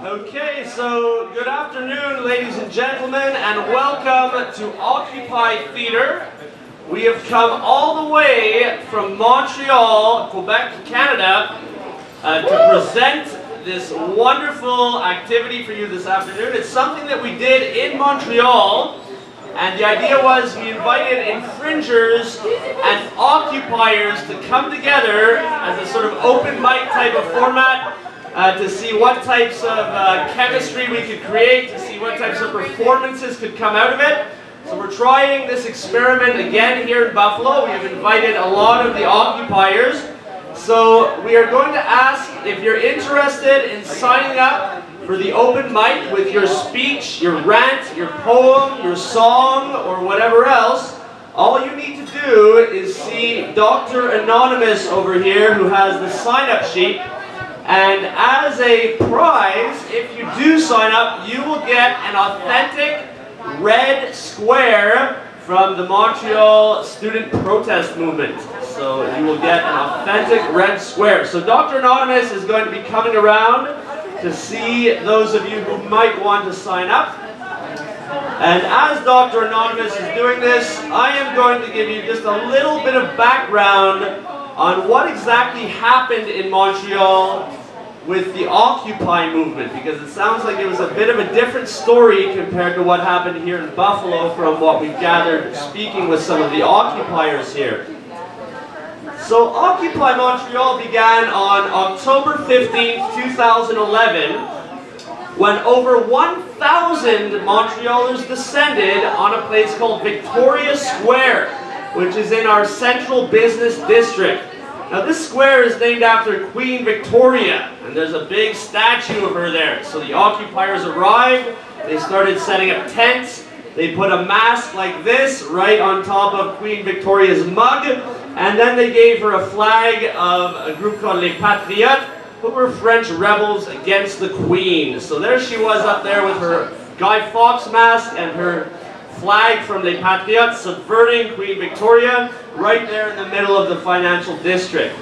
Okay, so good afternoon, ladies and gentlemen, and welcome to Occupy Theatre. We have come all the way from Montreal, Quebec, Canada, to present this wonderful activity for you this afternoon. It's something that we did in Montreal, and the idea was we invited infringers and occupiers to come together as a sort of open mic type of format to see what types of chemistry we could create, to see what types of performances could come out of it. So we're trying this experiment again here in Buffalo. We have invited a lot of the occupiers. So we are going to ask if you're interested in signing up for the open mic with your speech, your rant, your poem, your song, or whatever else. All you need to do is see Dr. Anonymous over here, who has the sign-up sheet. And as a prize, if you do sign up, you will get an authentic red square from the Montreal student protest movement. So you will get an authentic red square. So Dr. Anonymous is going to be coming around to see those of you who might want to sign up. And as Dr. Anonymous is doing this, I am going to give you just a little bit of background on what exactly happened in Montreal with the Occupy movement, because it sounds like it was a bit of a different story compared to what happened here in Buffalo from what we've gathered speaking with some of the occupiers here. So Occupy Montreal began on October 15th, 2011, when over 1,000 Montrealers descended on a place called Victoria Square, which is in our central business district. Now this square is named after Queen Victoria, and there's a big statue of her there. So the occupiers arrived, they started setting up tents, they put a mask like this right on top of Queen Victoria's mug, and then they gave her a flag of a group called Les Patriotes, who were French rebels against the Queen. So there she was up there with her Guy Fawkes mask and her flag from Les Patriotes subverting Queen Victoria right there in the middle of the financial district.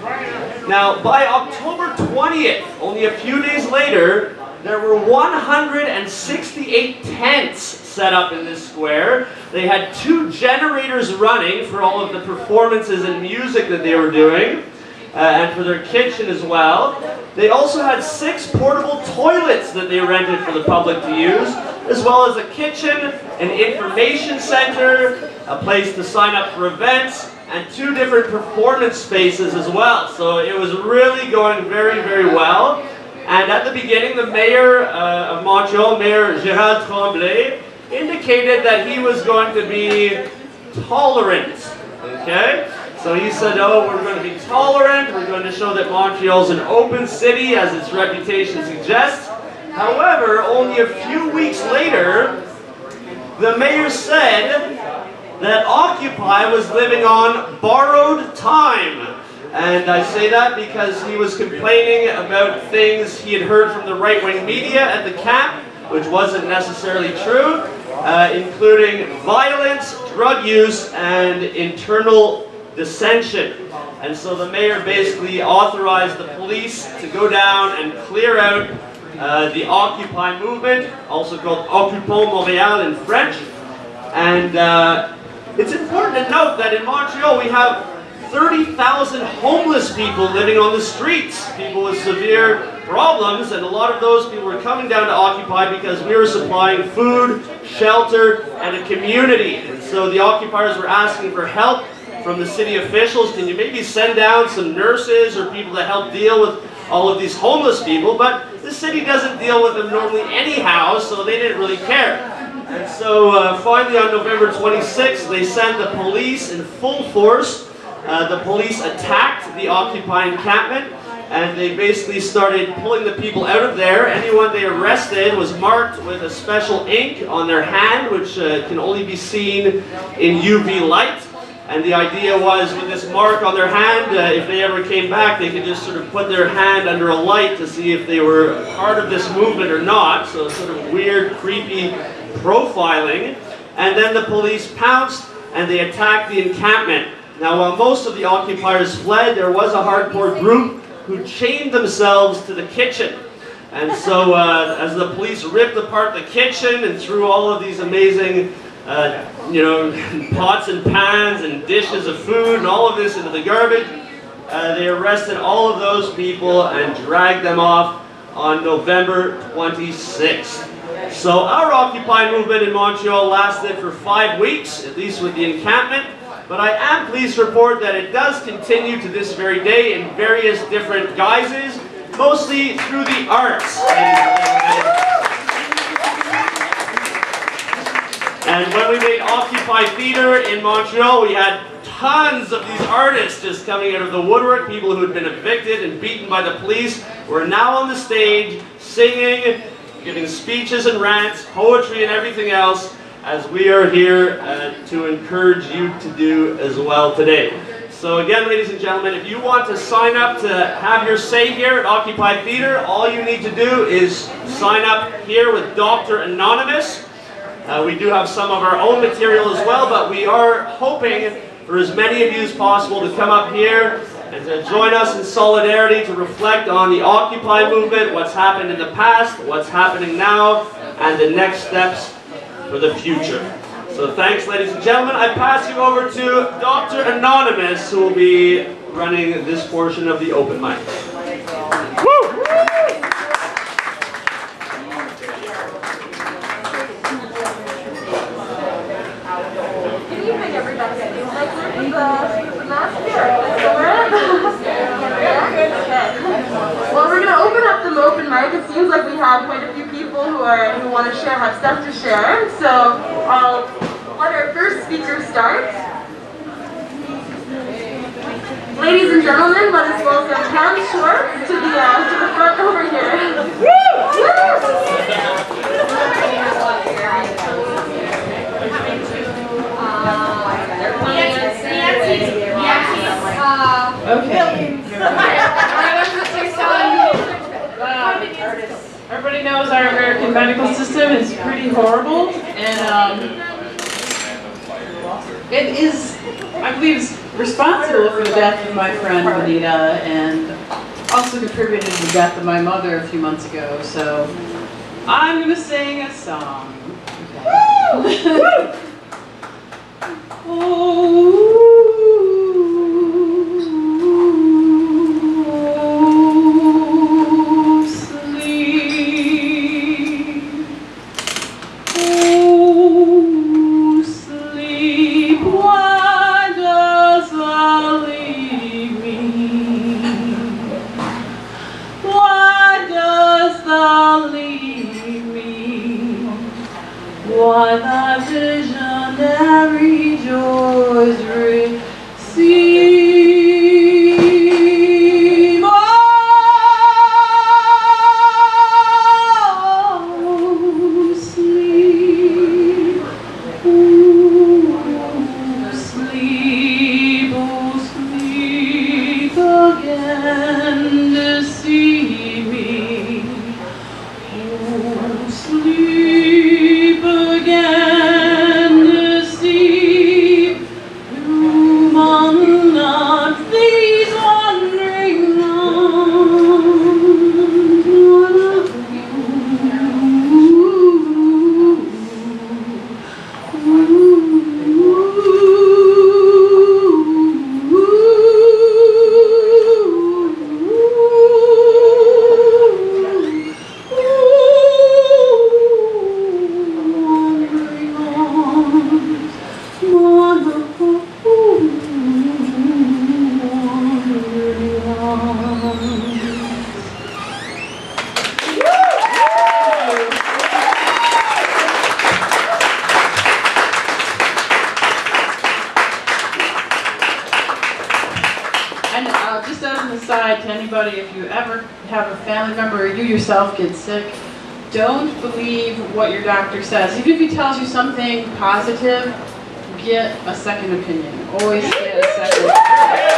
Now, by October 20th, only a few days later, there were 168 tents set up in this square. They had 2 generators running for all of the performances and music that they were doing, and for their kitchen as well. They also had 6 portable toilets that they rented for the public to use, as well as a kitchen, an information center, a place to sign up for events, and 2 different performance spaces as well. So it was really going very, very well. And at the beginning, the mayor of Montreal, Mayor Gérald Tremblay, indicated that he was going to be tolerant, okay? So he said, oh, we're going to be tolerant, we're going to show that Montreal's an open city, as its reputation suggests. However, only a few weeks later, the mayor said that Occupy was living on borrowed time. And I say that because he was complaining about things he had heard from the right-wing media at the camp, which wasn't necessarily true, including violence, drug use, and internal dissension. And so the mayor basically authorized the police to go down and clear out the Occupy movement, also called Occupons Montréal in French. And it's important to note that in Montreal we have 30,000 homeless people living on the streets, people with severe problems, and a lot of those people were coming down to Occupy because we were supplying food, shelter, and a community. And so the occupiers were asking for help from the city officials. Can you maybe send down some nurses or people to help deal with all of these homeless people? But the city doesn't deal with them normally anyhow, so they didn't really care. And so finally on November 26th, they sent the police in full force. The police attacked the Occupy encampment, and they basically started pulling the people out of there. Anyone they arrested was marked with a special ink on their hand, which can only be seen in UV light. And the idea was, with this mark on their hand, if they ever came back, they could just sort of put their hand under a light to see if they were part of this movement or not. So sort of weird, creepy profiling. And then the police pounced and they attacked the encampment. Now, while most of the occupiers fled, there was a hardcore group who chained themselves to the kitchen. And so as the police ripped apart the kitchen and threw all of these amazing pots and pans and dishes of food and all of this into the garbage, they arrested all of those people and dragged them off on November 26th. So our Occupy movement in Montreal lasted for 5 weeks, at least with the encampment, but I am pleased to report that it does continue to this very day in various different guises, mostly through the arts. And when we made Occupy Theatre in Montreal, we had tons of these artists just coming out of the woodwork. People who had been evicted and beaten by the police were now on the stage, singing, giving speeches and rants, poetry and everything else, as we are here to encourage you to do as well today. So again, ladies and gentlemen, if you want to sign up to have your say here at Occupy Theatre, all you need to do is sign up here with Dr. Anonymous. We do have some of our own material as well, but we are hoping for as many of you as possible to come up here and to join us in solidarity to reflect on the Occupy movement, what's happened in the past, what's happening now, and the next steps for the future. So thanks, ladies and gentlemen. I pass you over to Dr. Anonymous, who will be running this portion of the open mic. Woo! Good evening, everybody. Well, we're going to open up the open mic. It seems like we have quite a few people who want to share, have stuff to share. So I'll let our first speaker start. Ladies and gentlemen, let us welcome Cam Short to the front over here. Everybody knows our American medical system is pretty horrible, and it is, I believe, responsible for the death of my friend Anita, and also contributed to the death of my mother a few months ago. So I'm going to sing a song. Okay. Why thy visionary joys receive? Oh, sleep, sleep, oh, sleep again to see me. Oh, sleep again to see you among these wandering And just as an aside to anybody, if you ever have a family member or you yourself get sick, don't believe what your doctor says. Even if he tells you something positive, get a second opinion. Always get a second opinion.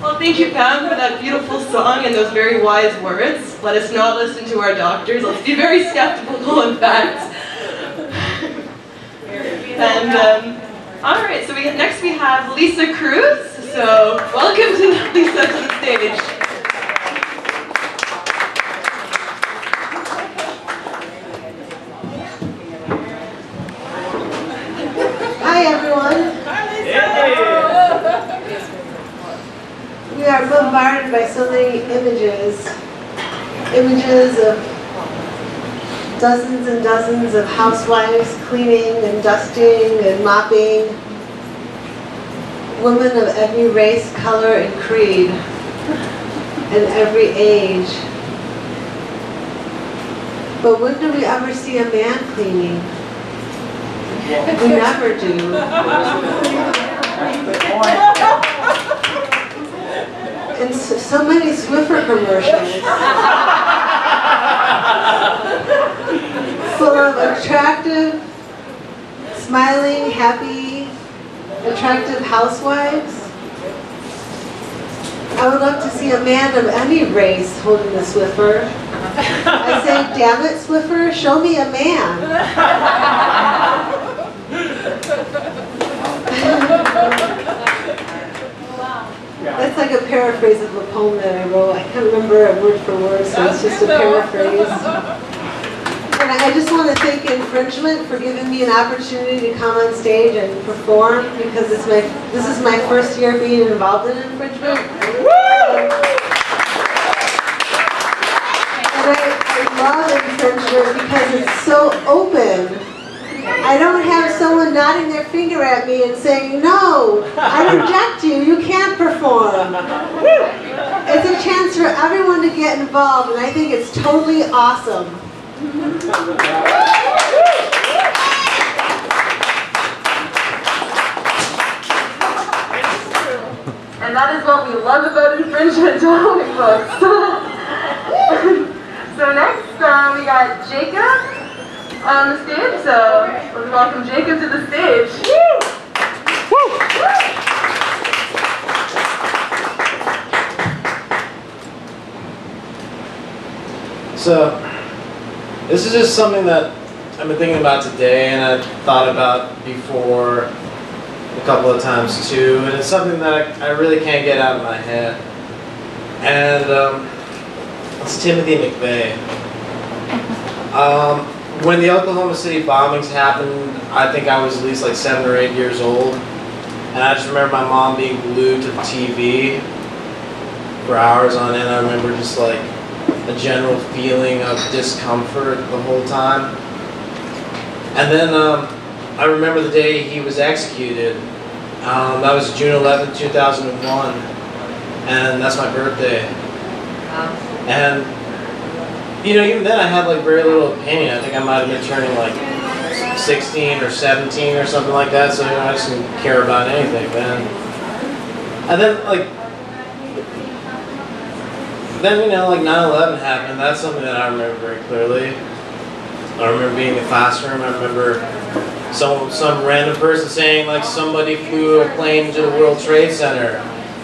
Well, thank you, Pam, for that beautiful song and those very wise words. Let us not listen to our doctors. Let's be very skeptical, in fact. And, all right, so next we have Lisa Cruz. So, welcome to Lisa to the stage. Hi, everyone. We are bombarded by so many images of dozens and dozens of housewives cleaning and dusting and mopping, women of every race, color, and creed, and every age. But when do we ever see a man cleaning? We never do. And so many Swiffer commercials. Full of attractive, smiling, happy, attractive housewives. I would love to see a man of any race holding the Swiffer. I say, damn it, Swiffer, show me a man. That's like a paraphrase of a poem that I wrote. I can't remember it word for word, so it's just a paraphrase. And I just want to thank Infringement for giving me an opportunity to come on stage and perform, because this is my first year being involved in Infringement. And I love Infringement because it's so open. I don't have someone nodding their finger at me and saying, no, I reject you, you can't perform. It's a chance for everyone to get involved, and I think it's totally awesome. And that is what we love about Infringement, don't we, folks? So next, we got Jacob on the stage, so let's welcome Jacob to the stage. So, this is just something that I've been thinking about today, and I've thought about before a couple of times too, and it's something that I really can't get out of my head. And it's Timothy McVeigh. When the Oklahoma City bombings happened, I think I was at least like 7 or 8 years old. And I just remember my mom being glued to the TV for hours on end. I remember just like a general feeling of discomfort the whole time. And then I remember the day he was executed. That was June 11, 2001. And that's my birthday. And you know, even then I had like very little opinion. I think I might have been turning like 16 or 17 or something like that, so you know, I just didn't care about anything then. And then you know, like 9/11 happened. That's something that I remember very clearly. I remember being in the classroom. I remember some random person saying like somebody flew a plane into the World Trade Center.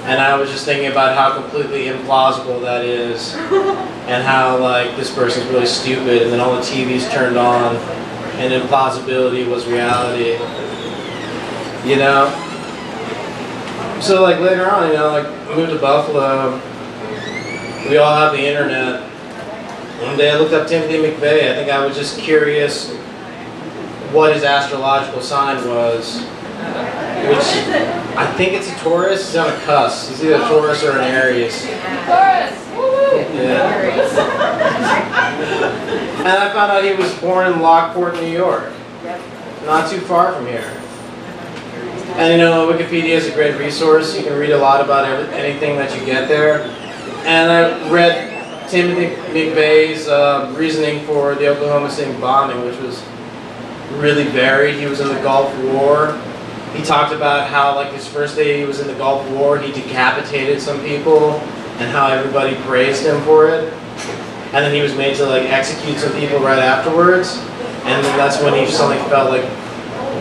And I was just thinking about how completely implausible that is, and how like this person's really stupid, and then all the TVs turned on, and implausibility was reality. You know? So like later on, you know, like I moved to Buffalo, we all have the internet. One day I looked up Timothy McVeigh. I think I was just curious what his astrological sign was. Which I think it's a Taurus. He's on a cusp. He's either a Taurus or an Aries. Taurus! Woo-woo! Yeah. And I found out he was born in Lockport, New York. Not too far from here. And you know, Wikipedia is a great resource. You can read a lot about anything that you get there. And I read Timothy McVeigh's reasoning for the Oklahoma City bombing, which was really varied. He was in the Gulf War. He talked about how, like, his first day he was in the Gulf War, he decapitated some people, and how everybody praised him for it. And then he was made to, like, execute some people right afterwards. And then that's when he suddenly felt like,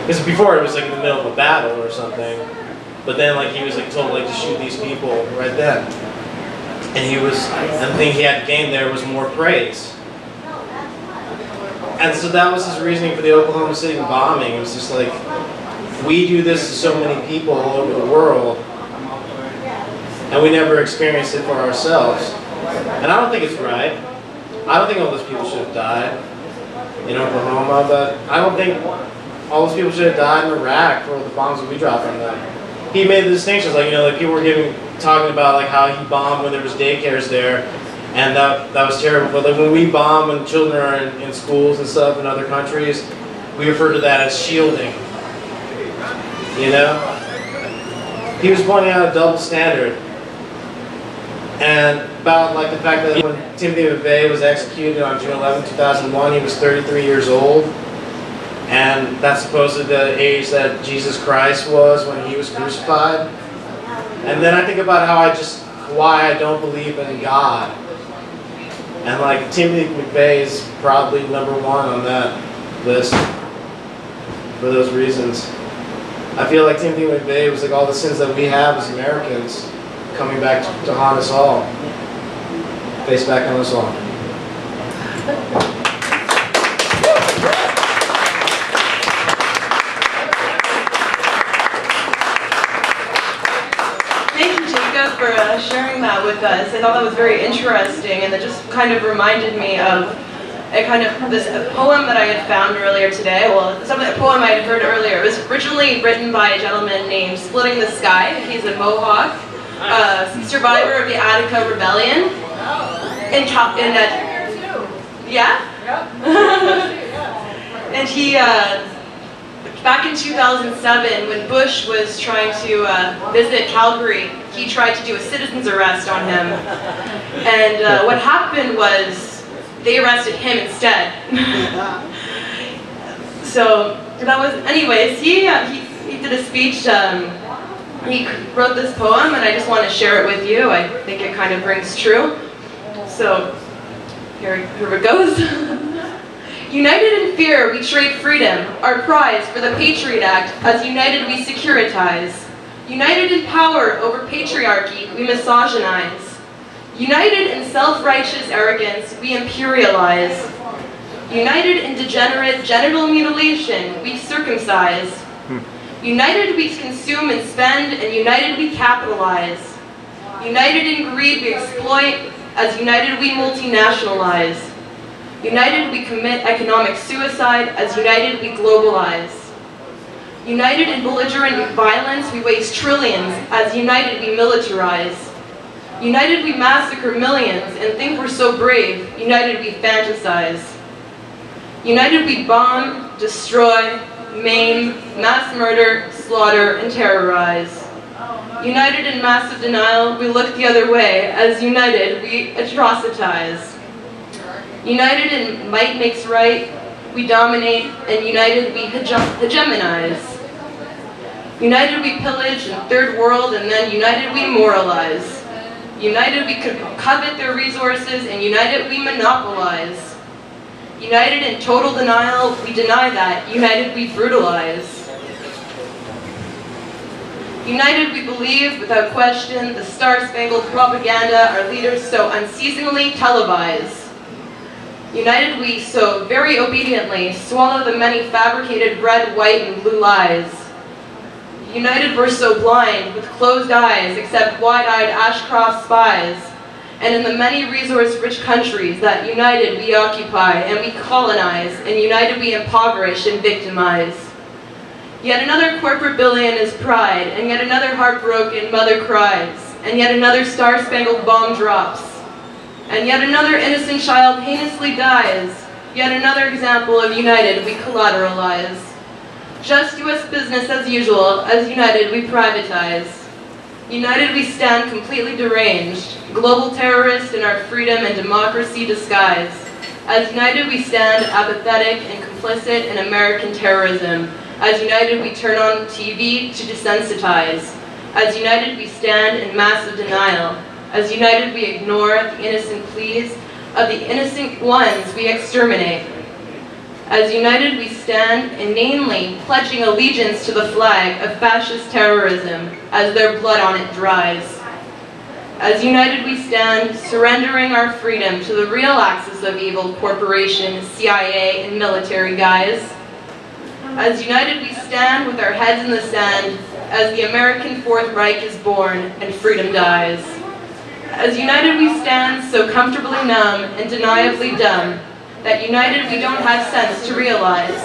because before it was like in the middle of a battle or something. But then like he was like told like to shoot these people right then. And the thing he had to gain there was more praise. And so that was his reasoning for the Oklahoma City bombing. It was just like, we do this to so many people all over the world, and we never experienced it for ourselves. And I don't think it's right. I don't think all those people should have died in Oklahoma, but I don't think all those people should have died in Iraq for the bombs that we dropped on them. He made the distinctions, like, you know, like people were talking about like how he bombed when there was daycares there, and that was terrible. But like when we bomb and children are in schools and stuff in other countries, we refer to that as shielding. You know? He was pointing out a double standard. And about like the fact that when Timothy McVeigh was executed on June 11, 2001, he was 33 years old. And that's supposedly the age that Jesus Christ was when he was crucified. And then I think about why I don't believe in God. And like Timothy McVeigh is probably #1 on that list for those reasons. I feel like Timothy McVeigh was like all the sins that we have as Americans coming back to haunt us all. Face back on us all. Thank you, Jacob, for sharing that with us. I thought that was very interesting, and it just kind of reminded me of a poem that I had found earlier today. Well, a poem I had heard earlier. It was originally written by a gentleman named Splitting the Sky. He's a Mohawk, survivor of the Attica Rebellion. And he, back in 2007, when Bush was trying to visit Calgary, he tried to do a citizen's arrest on him. And what happened was they arrested him instead. So that was, anyways, he did a speech. He wrote this poem, and I just want to share it with you. I think it kind of rings true. So here it goes. United in fear, we trade freedom, our prize for the Patriot Act. As united, we securitize. United in power over patriarchy, we misogynize. United in self-righteous arrogance, we imperialize. United in degenerate genital mutilation, we circumcise. United we consume and spend, and united we capitalize. United in greed we exploit, as united we multinationalize. United we commit economic suicide, as united we globalize. United in belligerent violence we waste trillions, as united we militarize. United we massacre millions and think we're so brave, united we fantasize. United we bomb, destroy, maim, mass murder, slaughter, and terrorize. United in massive denial, we look the other way, as united we atrocitize. United in might makes right, we dominate, and united we hegemonize. United we pillage in third world, and then united we moralize. United we covet their resources, and united we monopolize. United in total denial, we deny that. United we brutalize. United we believe, without question, the star-spangled propaganda our leaders so unceasingly televise. United we so very obediently swallow the many fabricated red, white, and blue lies. United we're so blind, with closed eyes, except wide-eyed Ashcroft spies. And in the many resource-rich countries that united we occupy and we colonize, and united we impoverish and victimize. Yet another corporate billion is pride, and yet another heartbroken mother cries, and yet another star-spangled bomb drops, and yet another innocent child heinously dies, yet another example of united we collateralize. Just U.S. business as usual, as united we privatize. United we stand completely deranged, global terrorists in our freedom and democracy disguise. As united we stand apathetic and complicit in American terrorism. As united we turn on TV to desensitize. As united we stand in massive denial. As united we ignore the innocent pleas of the innocent ones we exterminate. As united we stand, inanely pledging allegiance to the flag of fascist terrorism as their blood on it dries. As united we stand, surrendering our freedom to the real axis of evil, corporation, CIA, and military guys. As united we stand with our heads in the sand, as the American Fourth Reich is born and freedom dies. As united we stand, so comfortably numb and deniably dumb, that united we don't have sense to realize.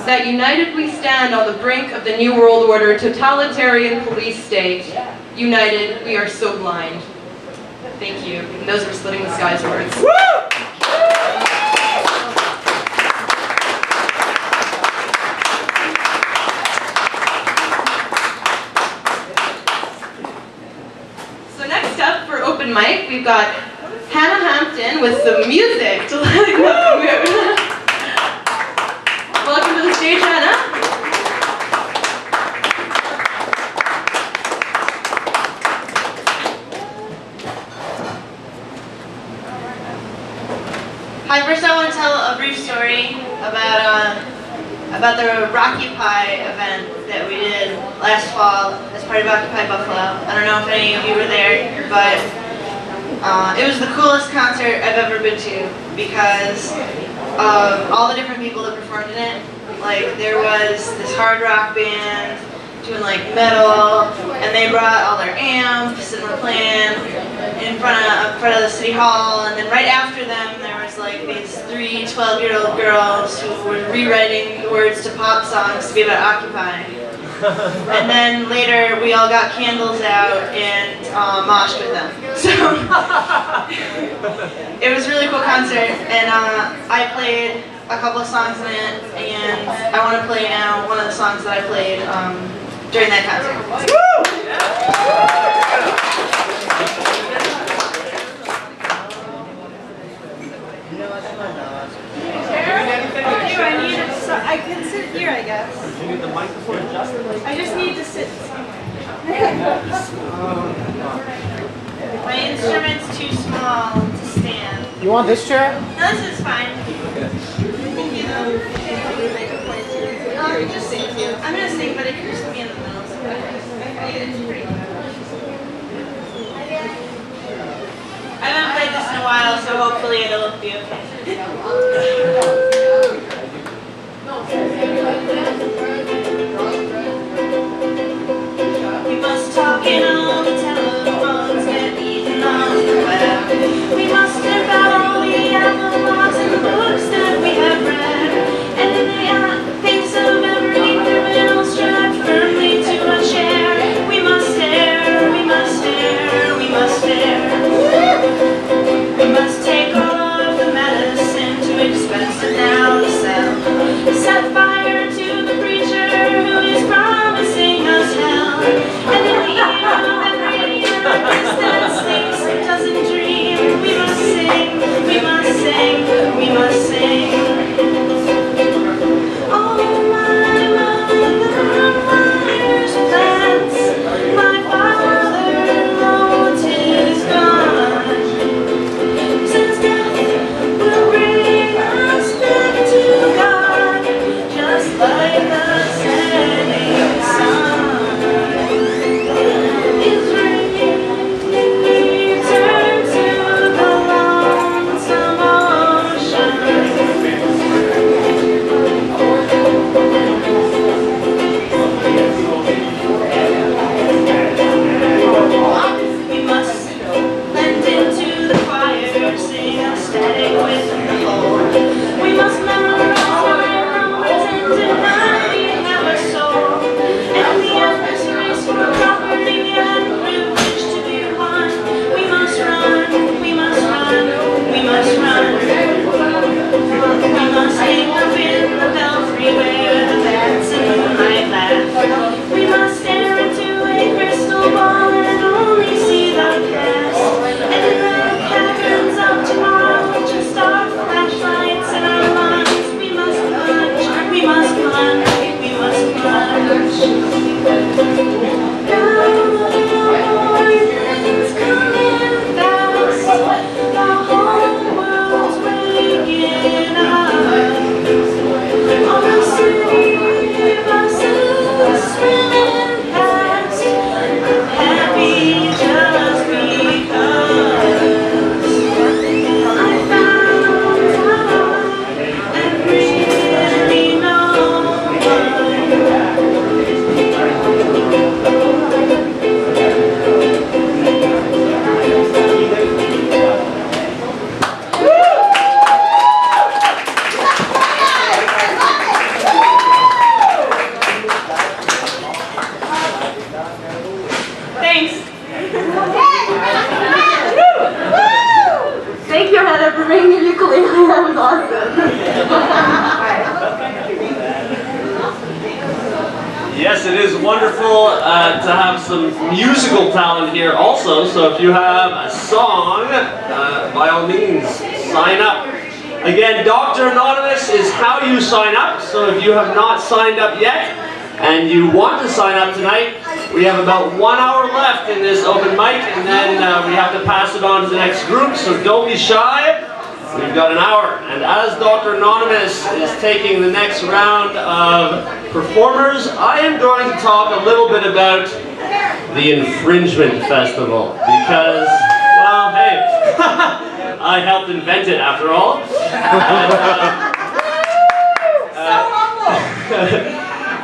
That united we stand on the brink of the New World Order totalitarian police state. United, we are so blind. Thank you. And those are Splitting the Skies words. So next up for open mic, we've got Hannah Hampton with some music to lighten up the mood. Welcome to the stage, Hannah. Hi, first I want to tell a brief story about the Rockupy event that we did last fall as part of Occupy Buffalo. I don't know if any of you were there, but it was the coolest concert I've ever been to because of all the different people that performed in it. Like, there was this hard rock band doing like metal, and they brought all their amps and were playing in front of the city hall. And then right after them, there was like these 3 12-year-old girls who were rewriting the words to pop songs to be about Occupy. And then later, we all got candles out and moshed with them. So it was a really cool concert, and I played a couple of songs in it, and I want to play now one of the songs that I played during that concert. I can sit here, I guess. You need the microphone adjusted? I just need to sit somewhere. My instrument's too small to stand. You want this chair? No, this is fine. Thank you. Just sing. I'm gonna sing, but it can just be in the middle. So it's pretty good. I haven't played this in a while, so hopefully it'll be okay. We must talk in all the telephones, get eaten on the web. We must devour all the analogs and the books that we have read. And the things of every criminal strapped firmly to a chair. We must stare, we must stare, we must stare. We must take all of the medicine too expensive now. Yes, it is wonderful to have some musical talent here also. So if you have a song, by all means, sign up. Again, Dr. Anonymous is how you sign up. So if you have not signed up yet and you want to sign up tonight, we have about 1 hour left in this open mic, and then we have to pass it on to the next group. So don't be shy. We've got an hour, and as Dr. Anonymous is taking the next round of performers, I am going to talk a little bit about the Infringement Festival, because, well, hey, I helped invent it after all.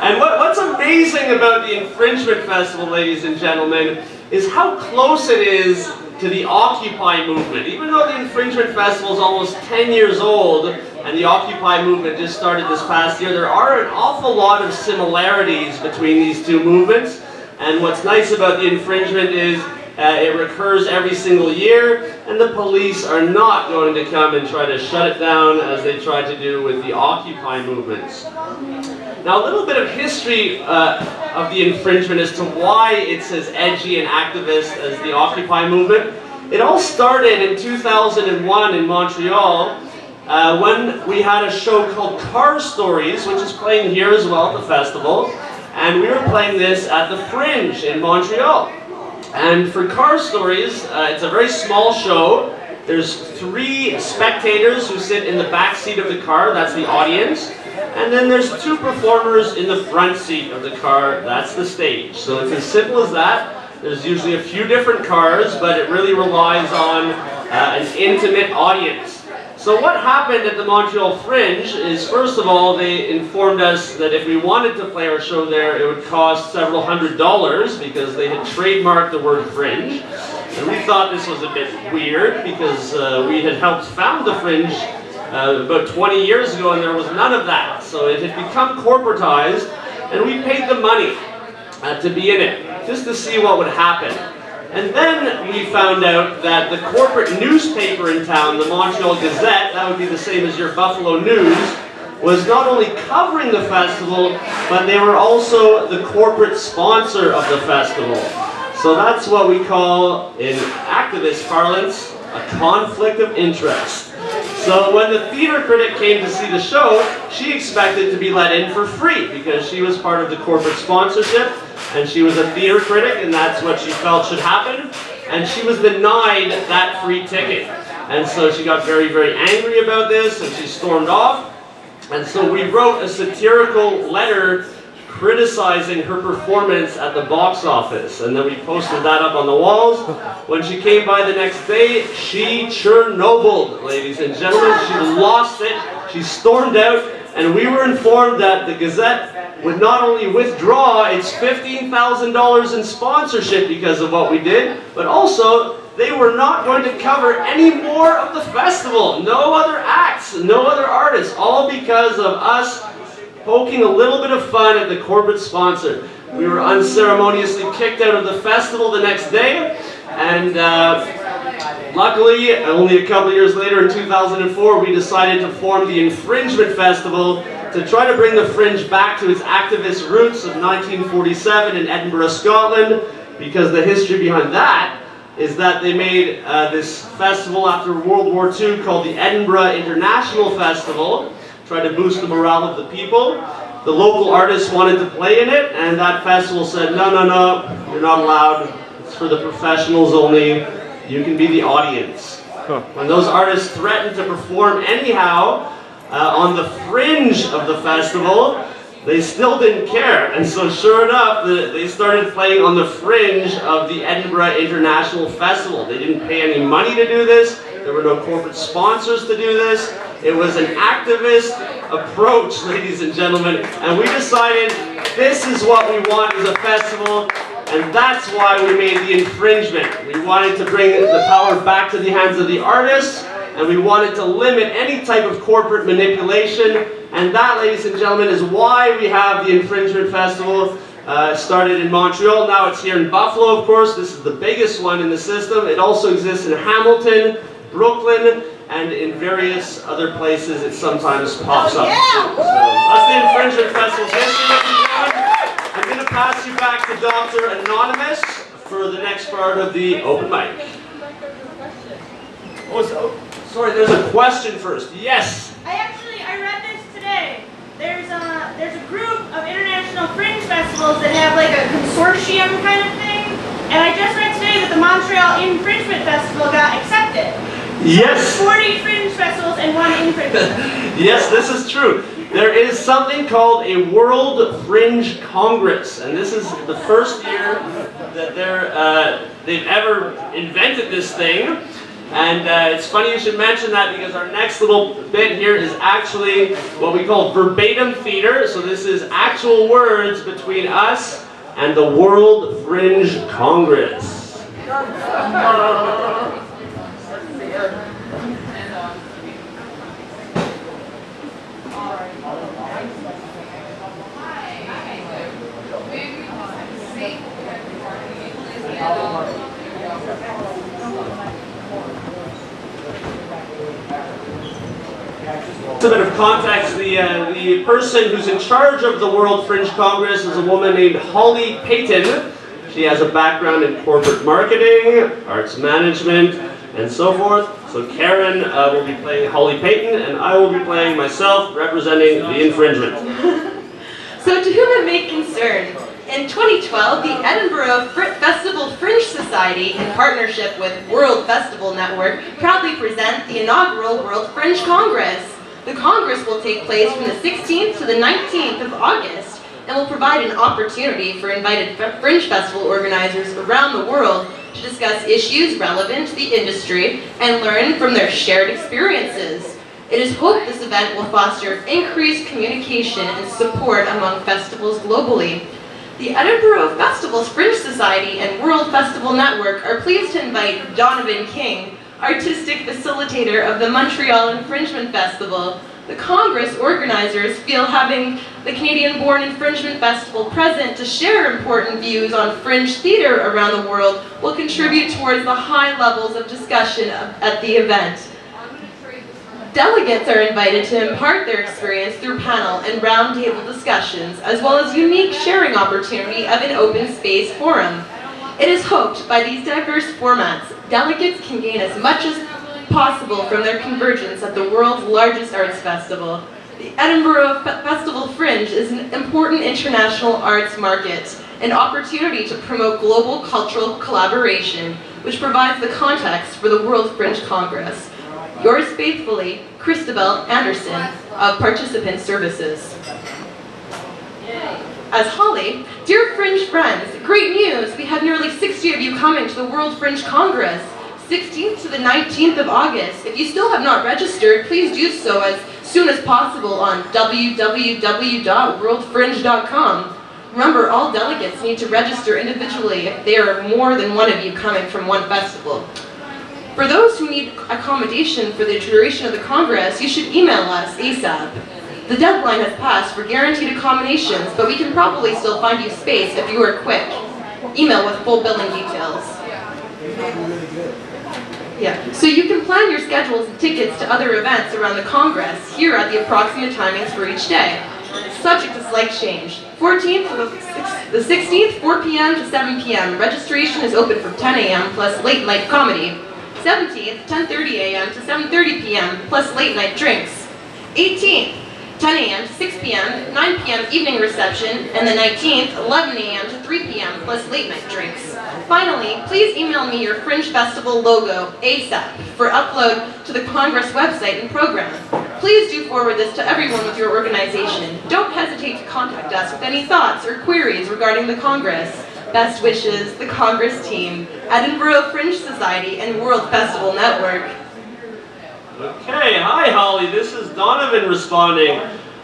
And what's amazing about the Infringement Festival, ladies and gentlemen, is how close it is to the Occupy movement. Even though the Infringement Festival is almost 10 years old and the Occupy movement just started this past year, there are an awful lot of similarities between these two movements. And what's nice about the infringement is it recurs every single year, and the police are not going to come and try to shut it down as they tried to do with the Occupy movements. Now, a little bit of history of the infringement as to why it's as edgy and activist as the Occupy movement. It all started in 2001 in Montreal when we had a show called Car Stories, which is playing here as well at the festival. And we were playing this at the Fringe in Montreal. And for Car Stories, it's a very small show. There's 3 spectators who sit in the back seat of the car, that's the audience. And then there's 2 performers in the front seat of the car, that's the stage. So it's as simple as that. There's usually a few different cars, but it really relies on an intimate audience. So what happened at the Montreal Fringe is, first of all, they informed us that if we wanted to play our show there, it would cost several $100s because they had trademarked the word fringe. And we thought this was a bit weird because we had helped found the Fringe about 20 years ago, and there was none of that. So it had become corporatized, and we paid the money to be in it, just to see what would happen. And then we found out that the corporate newspaper in town, the Montreal Gazette, that would be the same as your Buffalo News, was not only covering the festival, but they were also the corporate sponsor of the festival. So that's what we call, in activist parlance, a conflict of interest. So when the theater critic came to see the show, she expected to be let in for free because she was part of the corporate sponsorship and she was a theater critic and that's what she felt should happen. And she was denied that free ticket. And so she got very, very angry about this and she stormed off. And so we wrote a satirical letter criticizing her performance at the box office, and then we posted that up on the walls. When she came by the next day, she Chernobyl, ladies and gentlemen. She lost it, she stormed out, and we were informed that the Gazette would not only withdraw its $15,000 in sponsorship because of what we did, but also they were not going to cover any more of the festival. No other acts, no other artists, all because of us poking a little bit of fun at the corporate sponsor. We were unceremoniously kicked out of the festival the next day, and luckily, only a couple years later in 2004, we decided to form the Infringement Festival to try to bring the Fringe back to its activist roots of 1947 in Edinburgh, Scotland, because the history behind that is that they made this festival after World War II called the Edinburgh International Festival, tried to boost the morale of the people. The local artists wanted to play in it, and that festival said, no, no, no, you're not allowed. It's for the professionals only. You can be the audience. When those artists threatened to perform anyhow on the fringe of the festival, they still didn't care. And so sure enough, they started playing on the fringe of the Edinburgh International Festival. They didn't pay any money to do this. There were no corporate sponsors to do this. It was an activist approach, ladies and gentlemen. And we decided this is what we want as a festival. And that's why we made the infringement. We wanted to bring the power back to the hands of the artists. And we wanted to limit any type of corporate manipulation. And that, ladies and gentlemen, is why we have the Infringement Festival. Started in Montreal, now it's here in Buffalo, of course. This is the biggest one in the system. It also exists in Hamilton, Brooklyn, and in various other places it sometimes pops up. So that's the Infringement Festival's history, ladies and gentlemen. I'm going to pass you back to Dr. Anonymous for the next part of the open mic. Sorry, there's a question first. Yes. I read this today. There's a group of international fringe festivals that have like a consortium kind of thing. And I just read today that the Montreal Infringement Festival got accepted. Yes. 40 fringe festivals and 1 infringement. Yes, this is true. There is something called a World Fringe Congress, and this is the first year that they've ever invented this thing. And it's funny you should mention that because our next little bit here is actually what we call verbatim theater. So this is actual words between us and the World Fringe Congress. A bit of context, the person who's in charge of the World Fringe Congress is a woman named Holly Payton. She has a background in corporate marketing, arts management, and so forth. So Karen will be playing Holly Payton, and I will be playing myself, representing the infringement. So to whom it may concern, in 2012, the Edinburgh Festival Fringe Society, in partnership with World Festival Network, proudly present the inaugural World Fringe Congress. The Congress will take place from the 16th to the 19th of August and will provide an opportunity for invited fringe festival organizers around the world to discuss issues relevant to the industry and learn from their shared experiences. It is hoped this event will foster increased communication and support among festivals globally. The Edinburgh Festival Fringe Society and World Festival Network are pleased to invite Donovan King, artistic facilitator of the Montreal Infringement Festival. The Congress organizers feel having the Canadian-born Infringement Festival present to share important views on fringe theater around the world will contribute towards the high levels of discussion at the event. Delegates are invited to impart their experience through panel and roundtable discussions, as well as unique sharing opportunity of an open space forum. It is hoped by these diverse formats, delegates can gain as much as possible from their convergence at the world's largest arts festival. The Edinburgh Festival Fringe is an important international arts market, an opportunity to promote global cultural collaboration, which provides the context for the World Fringe Congress. Yours faithfully, Christabel Anderson of Participant Services. As Holly, dear Fringe friends, great news! We have nearly 60 of you coming to the World Fringe Congress, 16th to the 19th of August. If you still have not registered, please do so as soon as possible on www.worldfringe.com. Remember, all delegates need to register individually if there are more than one of you coming from one festival. For those who need accommodation for the duration of the Congress, you should email us ASAP. The deadline has passed for guaranteed accommodations, but we can probably still find you space if you are quick. Email with full billing details. Yeah, so you can plan your schedules and tickets to other events around the Congress here at the approximate timings for each day. Subject to slight change. 14th to the 16th, 4 p.m. to 7 p.m. Registration is open from 10 a.m. plus late night comedy. 17th, 10:30 a.m. to 7:30 p.m. plus late night drinks. 18th, 10 a.m. to 6 p.m., 9 p.m. evening reception, and the 19th, 11 a.m. to 3 p.m. plus late night drinks. Finally, please email me your Fringe Festival logo ASAP for upload to the Congress website and program. Please do forward this to everyone with your organization. Don't hesitate to contact us with any thoughts or queries regarding the Congress. Best wishes, the Congress team, Edinburgh Fringe Society, and World Festival Network. Okay, hi Holly, this is Donovan responding.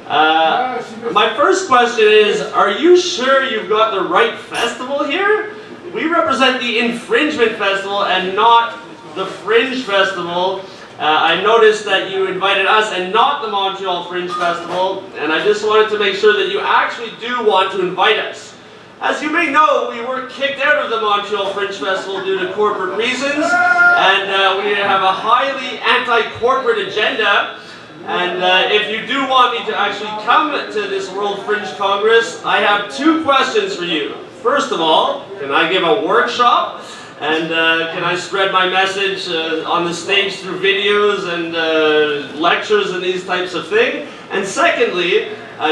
My first question is, are you sure you've got the right festival here? We represent the Infringement Festival and not the Fringe Festival. I noticed that you invited us and not the Montreal Fringe Festival, and I just wanted to make sure that you actually do want to invite us. As you may know, we were kicked out of the Montreal Fringe Festival due to corporate reasons, and we have a highly anti-corporate agenda. And if you do want me to actually come to this World Fringe Congress, I have 2 questions for you. First of all, can I give a workshop? And can I spread my message on the stage through videos and lectures and these types of things? And secondly,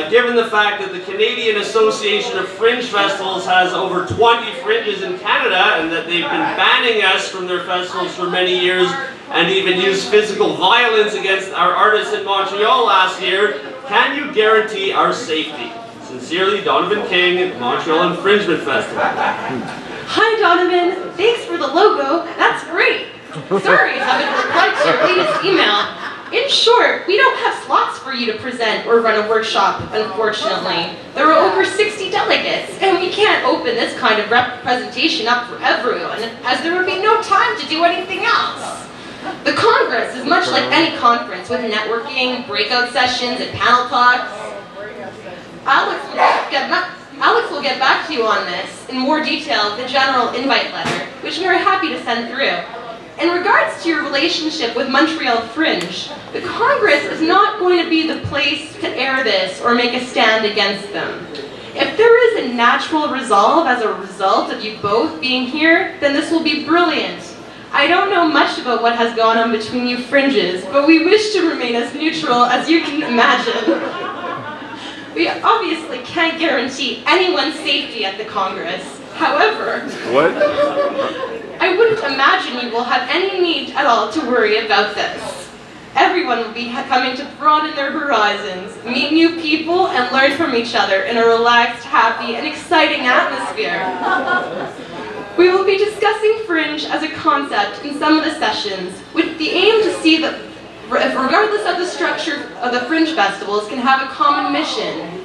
given the fact that the Canadian Association of Fringe Festivals has over 20 fringes in Canada and that they've been banning us from their festivals for many years and even used physical violence against our artists in Montreal last year, can you guarantee our safety? Sincerely, Donovan King, Montreal Infringement Festival. Hi, Donovan. Thanks for the logo. That's great. Sorry, I haven't replied to your latest email. In short, we don't have slots for you to present or run a workshop, unfortunately. There are over 60 delegates, and we can't open this kind of presentation up for everyone, as there would be no time to do anything else. The Congress is much like any conference, with networking, breakout sessions, and panel talks. Alex will get back to you on this in more detail with the general invite letter, which we are happy to send through. In regards to your relationship with Montreal Fringe, the Congress is not going to be the place to air this or make a stand against them. If there is a natural resolve as a result of you both being here, then this will be brilliant. I don't know much about what has gone on between you fringes, but we wish to remain as neutral as you can imagine. We obviously can't guarantee anyone's safety at the Congress. However, I wouldn't imagine you will have any need at all to worry about this. Everyone will be coming to broaden their horizons, meet new people, and learn from each other in a relaxed, happy, and exciting atmosphere. We will be discussing Fringe as a concept in some of the sessions, with the aim to see that, regardless of the structure of the Fringe festivals, can have a common mission.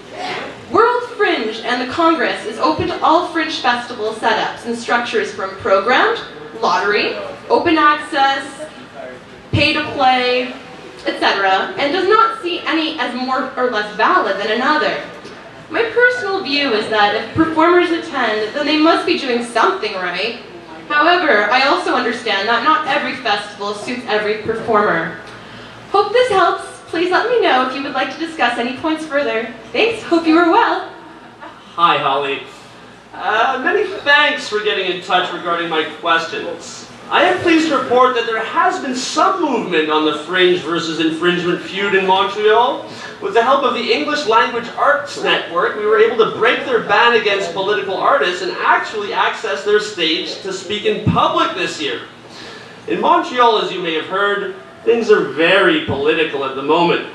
World Fringe and the Congress is open to all Fringe festival setups and structures from programmed, lottery, open access, pay to play, etc., and does not see any as more or less valid than another. My personal view is that if performers attend, then they must be doing something right. However, I also understand that not every festival suits every performer. Hope this helps. Please let me know if you would like to discuss any points further. Thanks, hope you are well. Hi, Holly. Many thanks for getting in touch regarding my questions. I am pleased to report that there has been some movement on the Fringe versus infringement feud in Montreal. With the help of the English Language Arts Network, we were able to break their ban against political artists and actually access their stage to speak in public this year. In Montreal, as you may have heard, things are very political at the moment.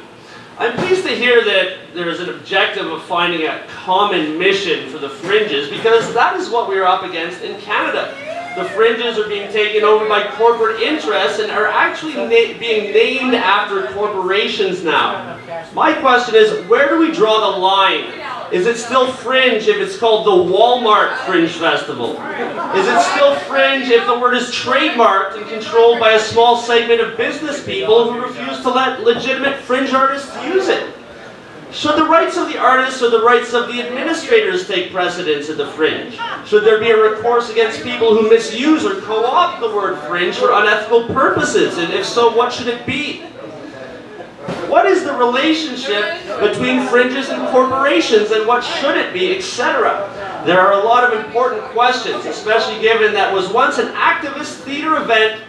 I'm pleased to hear that there is an objective of finding a common mission for the fringes, because that is what we are up against in Canada. The fringes are being taken over by corporate interests and are actually being named after corporations now. My question is, where do we draw the line? Is it still fringe if it's called the Walmart Fringe Festival? Is it still fringe if the word is trademarked and controlled by a small segment of business people who refuse to let legitimate fringe artists use it? Should the rights of the artists or the rights of the administrators take precedence at the fringe? Should there be a recourse against people who misuse or co-opt the word fringe for unethical purposes? And if so, what should it be? What is the relationship between fringes and corporations, and what should it be, etc.? There are a lot of important questions, especially given that was once an activist theater event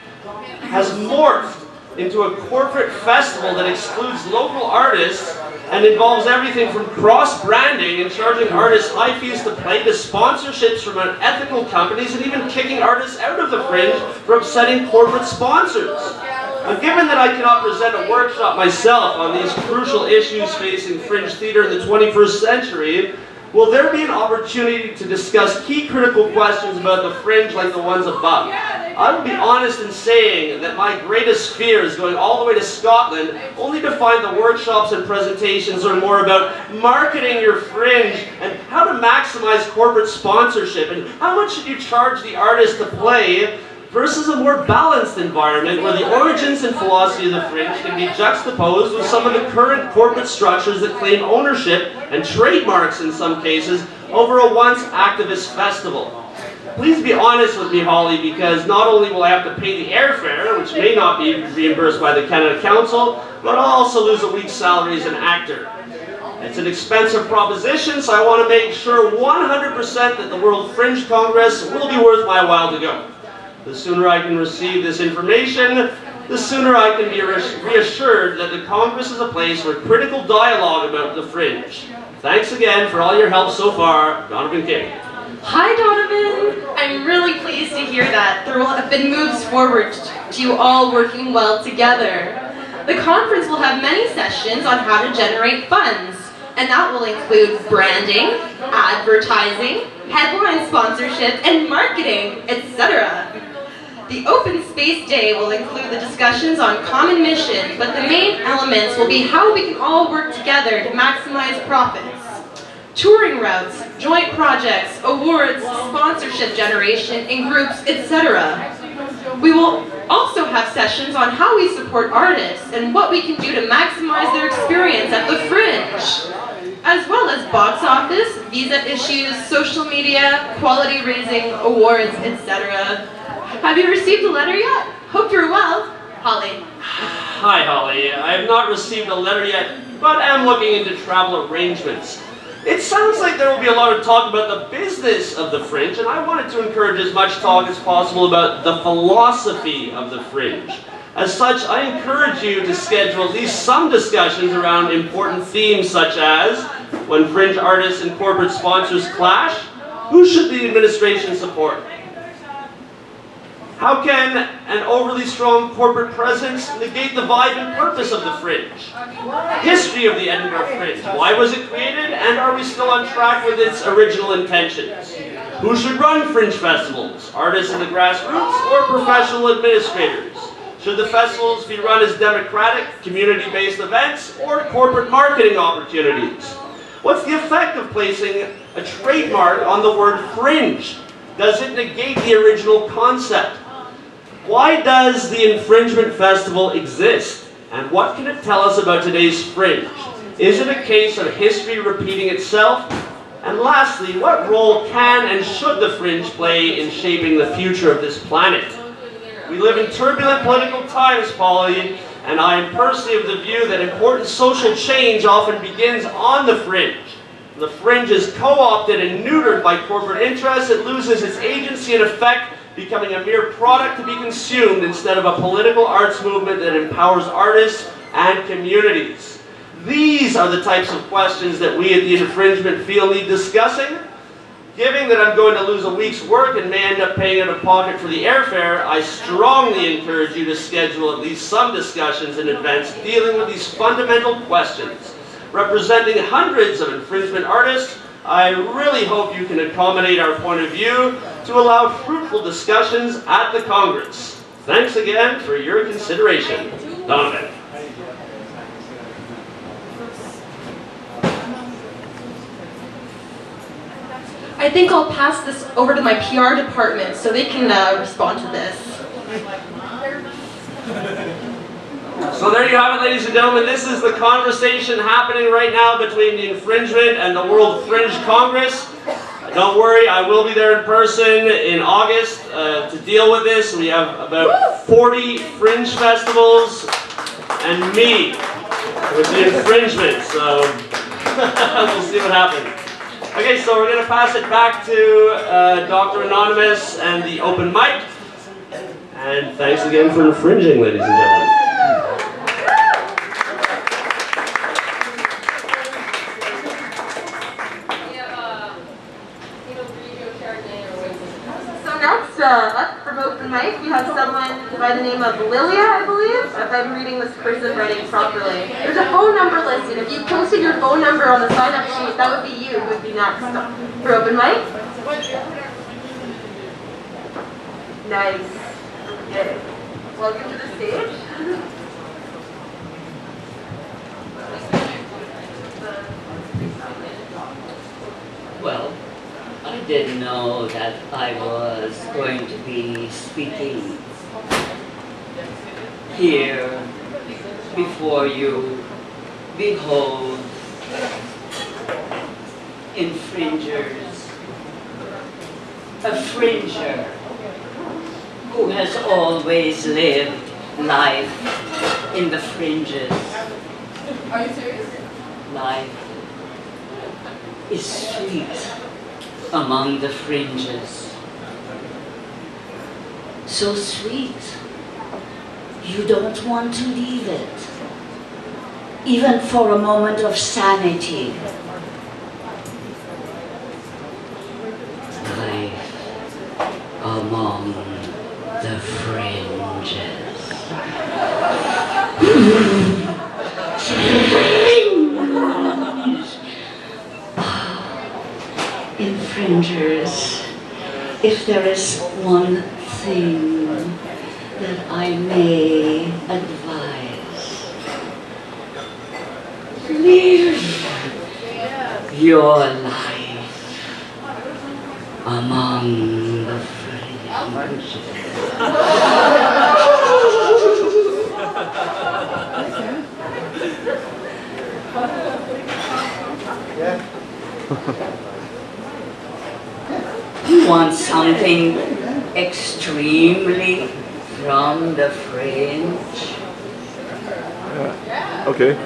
has morphed into a corporate festival that excludes local artists and involves everything from cross-branding and charging artists high fees to play to sponsorships from unethical companies and even kicking artists out of the fringe for upsetting corporate sponsors. And given that I cannot present a workshop myself on these crucial issues facing fringe theater in the 21st century, will there be an opportunity to discuss key critical questions about the fringe like the ones above? I will be honest in saying that my greatest fear is going all the way to Scotland only to find the workshops and presentations are more about marketing your fringe and how to maximize corporate sponsorship and how much should you charge the artist to play, versus a more balanced environment where the origins and philosophy of the fringe can be juxtaposed with some of the current corporate structures that claim ownership and trademarks in some cases over a once activist festival. Please be honest with me, Holly, because not only will I have to pay the airfare, which may not be reimbursed by the Canada Council, but I'll also lose a week's salary as an actor. It's an expensive proposition, so I want to make sure 100% that the World Fringe Congress will be worth my while to go. The sooner I can receive this information, the sooner I can be reassured that the Congress is a place for critical dialogue about the fringe. Thanks again for all your help so far, Donovan King. Hi, Donovan. I'm really pleased to hear that there will have been moves forward to you all working well together. The conference will have many sessions on how to generate funds, and that will include branding, advertising, headline sponsorship, and marketing, etc. The Open Space Day will include the discussions on common mission, but the main elements will be how we can all work together to maximize profits. Touring routes, joint projects, awards, sponsorship generation in groups, etc. We will also have sessions on how we support artists and what we can do to maximize their experience at the Fringe, as well as box office, visa issues, social media, quality raising, awards, etc. Have you received a letter yet? Hope you're well. Holly. Hi, Holly. I have not received a letter yet, but am looking into travel arrangements. It sounds like there will be a lot of talk about the business of the Fringe, and I wanted to encourage as much talk as possible about the philosophy of the Fringe. As such, I encourage you to schedule at least some discussions around important themes such as when Fringe artists and corporate sponsors clash, who should the administration support? How can an overly strong corporate presence negate the vibe and purpose of the Fringe? History of the Edinburgh Fringe. Why was it created, and are we still on track with its original intentions? Who should run Fringe festivals? Artists in the grassroots or professional administrators? Should the festivals be run as democratic, community-based events or corporate marketing opportunities? What's the effect of placing a trademark on the word fringe? Does it negate the original concept? Why does the Infringement Festival exist? And what can it tell us about today's Fringe? Is it a case of history repeating itself? And lastly, what role can and should the Fringe play in shaping the future of this planet? We live in turbulent political times, Polly, and I am personally of the view that important social change often begins on the Fringe. The Fringe is co-opted and neutered by corporate interests. It loses its agency and effect, becoming a mere product to be consumed instead of a political arts movement that empowers artists and communities. These are the types of questions that we at the Infringement field need discussing. Given that I'm going to lose a week's work and may end up paying out of pocket for the airfare, I strongly encourage you to schedule at least some discussions in advance dealing with these fundamental questions. Representing hundreds of infringement artists, I really hope you can accommodate our point of view to allow fruitful discussions at the Congress. Thanks again for your consideration. Donovan. I think I'll pass this over to my PR department so they can respond to this. So there you have it, ladies and gentlemen. This is the conversation happening right now between the Infringement and the World Fringe Congress. Don't worry, I will be there in person in August to deal with this. We have about 40 Fringe festivals and me with the Infringement, so we'll see what happens. Okay, so we're going to pass it back to Dr. Anonymous and the open mic. And thanks again for infringing, ladies and gentlemen. Up from open mic, we have someone by the name of Lilia, I believe, if I'm reading this person writing properly. There's a phone number listed. If you posted your phone number on the sign-up sheet, that would be you who would be next for open mic. Nice. Okay. Welcome to the stage. Well, I didn't know that I was going to be speaking here before you. Behold, infringers, a fringer who has always lived life in the fringes. Are you serious? Life is sweet among the fringes. So sweet, you don't want to leave it, even for a moment of sanity. Life among the fringes. Infringers, if there is one thing that I may advise, live your life among the fringes. You want something extremely from the fringe? Okay.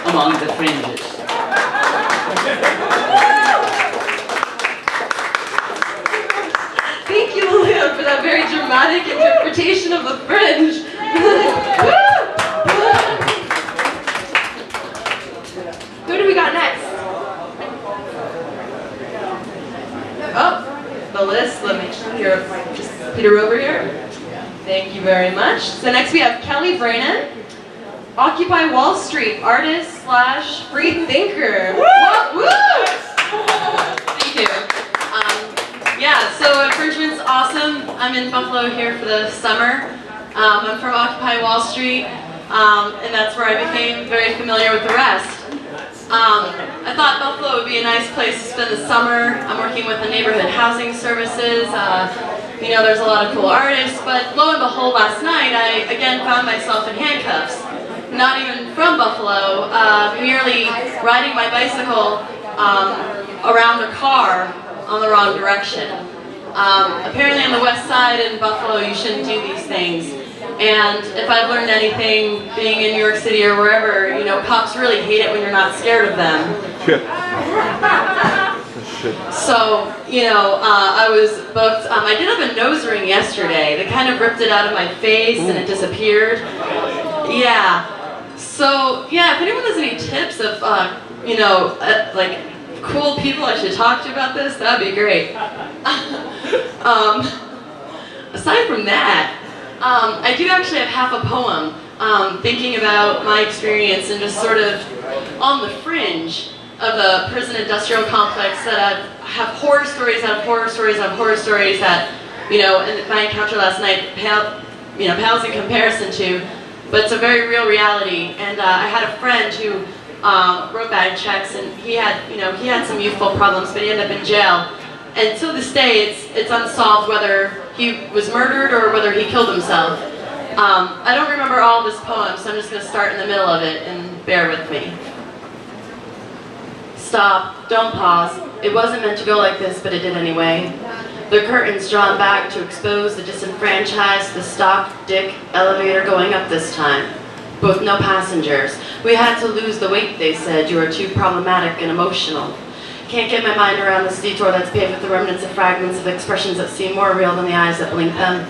Among the fringes. Thank you, Lillian, for that very dramatic interpretation of the fringe. Who do we got next? Oh, the list. Let me just Peter over here. Thank you very much. So next we have Kelly Brannon, Occupy Wall Street artist / free thinker. Woo! Thank you. Yeah, so Infringement's awesome. I'm in Buffalo here for the summer. I'm from Occupy Wall Street, and that's where I became very familiar with the rest. I thought Buffalo would be a nice place to spend the summer. I'm working with the neighborhood housing services. You know, there's a lot of cool artists, but lo and behold, last night I again found myself in handcuffs. Not even from Buffalo, merely riding my bicycle around a car on the wrong direction. Apparently on the west side in Buffalo you shouldn't do these things. And if I've learned anything being in New York City or wherever, you know, cops really hate it when you're not scared of them. So, you know, I was booked. I did have a nose ring yesterday. They kind of ripped it out of my face and it disappeared. Yeah. So, yeah, if anyone has any tips of, you know, like cool people I should talk to about this, that'd be great. Aside from that, I do actually have half a poem thinking about my experience and just sort of on the fringe of the prison industrial complex that I have horror stories out of horror stories out of horror stories that, you know, and my encounter last night, pales in comparison to. but it's a very real reality. And I had a friend who wrote bad checks, and he had some youthful problems, but he ended up in jail. And to this day, it's unsolved whether he was murdered or whether he killed himself. I don't remember all of this poem, so I'm just going to start in the middle of it, and bear with me. Stop, don't pause. It wasn't meant to go like this, but it did anyway. The curtains drawn back to expose the disenfranchised, the stock dick elevator going up this time. Both no passengers. We had to lose the weight, they said. You are too problematic and emotional. Can't get my mind around this detour that's paved with the remnants of fragments of expressions that seem more real than the eyes that blink them.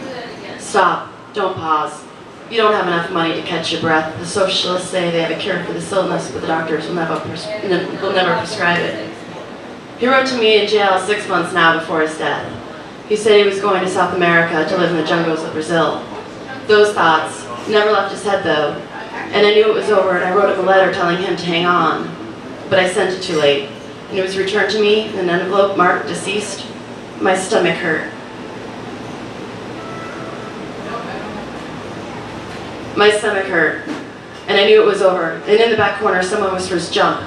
Stop, don't pause. You don't have enough money to catch your breath. The socialists say they have a cure for this illness, but the doctors will never prescribe it. He wrote to me in jail 6 months now before his death. He said he was going to South America to live in the jungles of Brazil. Those thoughts never left his head though, and I knew it was over, and I wrote him a letter telling him to hang on. But I sent it too late, and it was returned to me in an envelope marked deceased. My stomach hurt. My stomach hurt, and I knew it was over. And in the back corner, someone whispers, "Jump."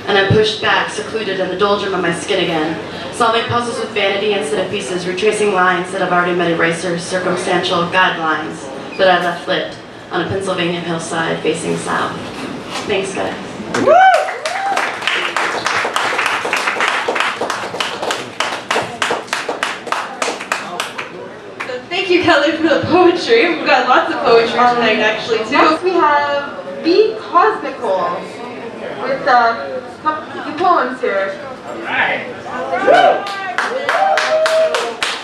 And I'm pushed back, secluded in the doldrum of my skin again, solving puzzles with vanity instead of pieces, retracing lines that I've already met erasers, circumstantial guidelines that I left lit on a Pennsylvania hillside facing south. Thanks, guys. Thank you, Kelly, for the poetry. We've got lots of poetry tonight, actually, too. Next we have Be Cosmical with a few poems here.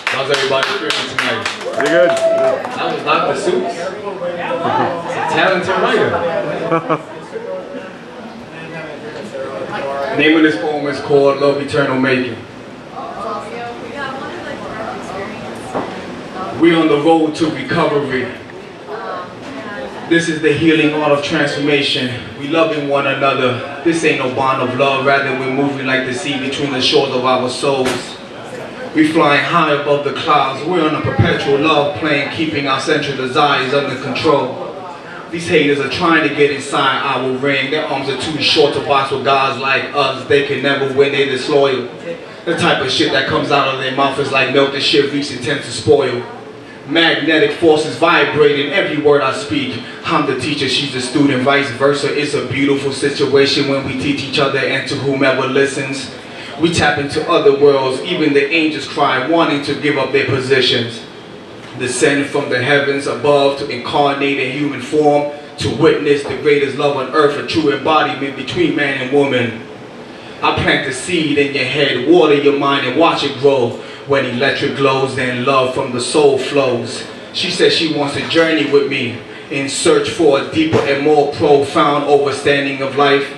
How's everybody feeling tonight? Pretty good. That was Dr. Seuss. He's a talented writer. The name of this poem is called Love Eternal Making. We're on the road to recovery. This is the healing art of transformation. We loving one another. This ain't no bond of love, rather we're moving like the sea between the shores of our souls. We flying high above the clouds. We're on a perpetual love plane, keeping our sensual desires under control. These haters are trying to get inside our ring. Their arms are too short to box with guys like us. They can never win, they're disloyal. The type of shit that comes out of their mouth is like melted shit reeks intends to spoil. Magnetic forces vibrating every word I speak. I'm the teacher, she's the student, vice versa. It's a beautiful situation when we teach each other and to whomever listens. We tap into other worlds, even the angels cry, wanting to give up their positions. Descend from the heavens above to incarnate in human form, to witness the greatest love on earth, a true embodiment between man and woman. I plant the seed in your head, water your mind and watch it grow. When electric glows, then love from the soul flows. She says she wants to journey with me in search for a deeper and more profound understanding of life.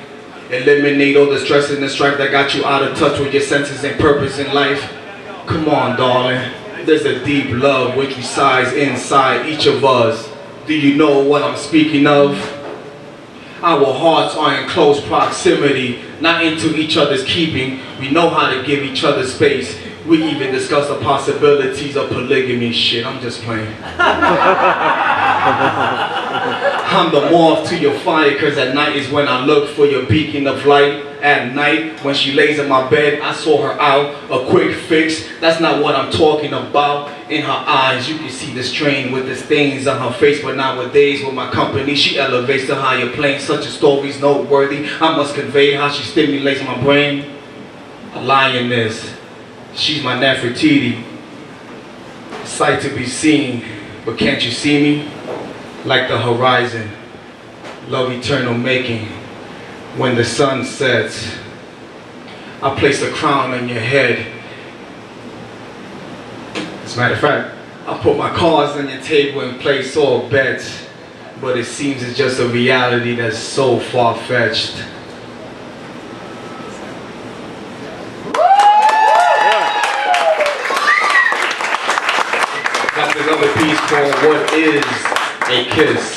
Eliminate all the stress and the strife that got you out of touch with your senses and purpose in life. Come on, darling. There's a deep love which resides inside each of us. Do you know what I'm speaking of? Our hearts are in close proximity, not into each other's keeping. We know how to give each other space. We even discuss the possibilities of polygamy. Shit, I'm just playing. I'm the moth to your fire, cause at night is when I look for your beacon of light. At night, when she lays in my bed, I saw her out, a quick fix. That's not what I'm talking about. In her eyes, you can see the strain with the stains on her face. But nowadays, with my company, she elevates to higher planes. Such a story's noteworthy. I must convey how she stimulates my brain. A lioness. She's my Nefertiti, sight to be seen, but can't you see me? Like the horizon, love eternal making. When the sun sets, I place a crown on your head. As a matter of fact, I put my cards on your table and place all bets, but it seems it's just a reality that's so far-fetched. Another piece called What is a Kiss?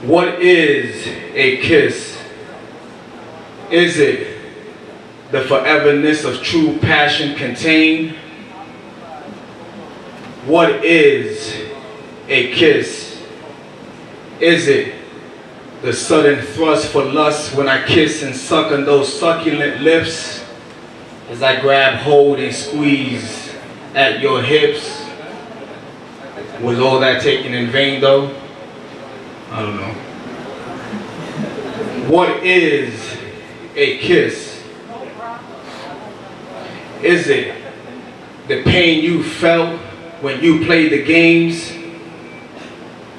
What is a kiss? Is it the foreverness of true passion contained? What is a kiss? Is it the sudden thrust for lust when I kiss and suck on those succulent lips? As I grab hold and squeeze at your hips? Was all that taken in vain though? I don't know. What is a kiss? Is it the pain you felt when you played the games?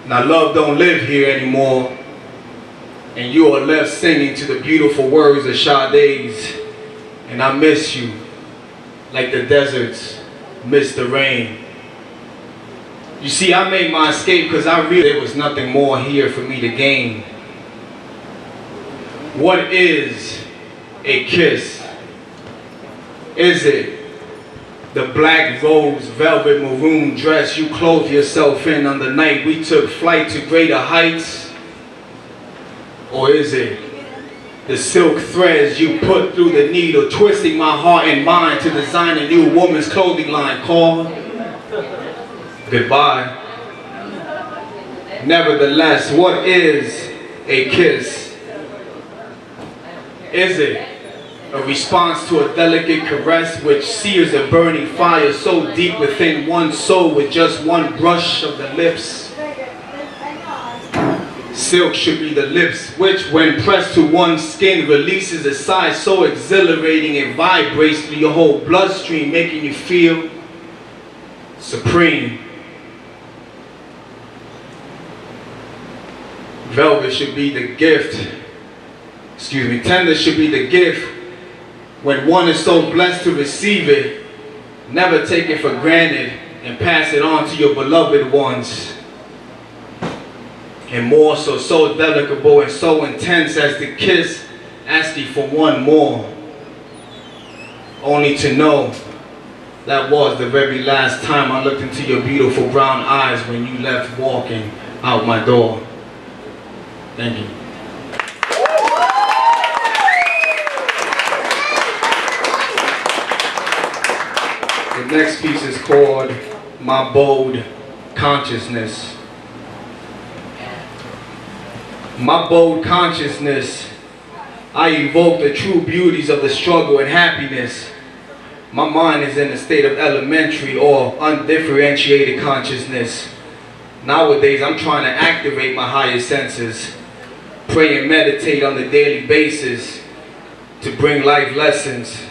Now love don't live here anymore, and you are left singing to the beautiful words of Sade's. And I miss you like the deserts miss the rain. You see, I made my escape because I realized there was nothing more here for me to gain. What is a kiss? Is it the black rose velvet maroon dress you clothed yourself in on the night we took flight to greater heights? Or is it the silk threads you put through the needle, twisting my heart and mind to design a new woman's clothing line called goodbye? Nevertheless, what is a kiss? Is it a response to a delicate caress which sears a burning fire so deep within one's soul with just one brush of the lips? Silk should be the lips which, when pressed to one's skin, releases a sigh so exhilarating it vibrates through your whole bloodstream, making you feel supreme. Velvet should be the gift. Tender should be the gift. When one is so blessed to receive it, never take it for granted and pass it on to your beloved ones. And more so delicable and so intense as the kiss, asking for one more. Only to know that was the very last time I looked into your beautiful brown eyes when you left walking out my door. Thank you. The next piece is called My Bold Consciousness. My bold consciousness, I evoke the true beauties of the struggle and happiness. My mind is in a state of elementary or undifferentiated consciousness. Nowadays, I'm trying to activate my higher senses, pray and meditate on the daily basis to bring life lessons.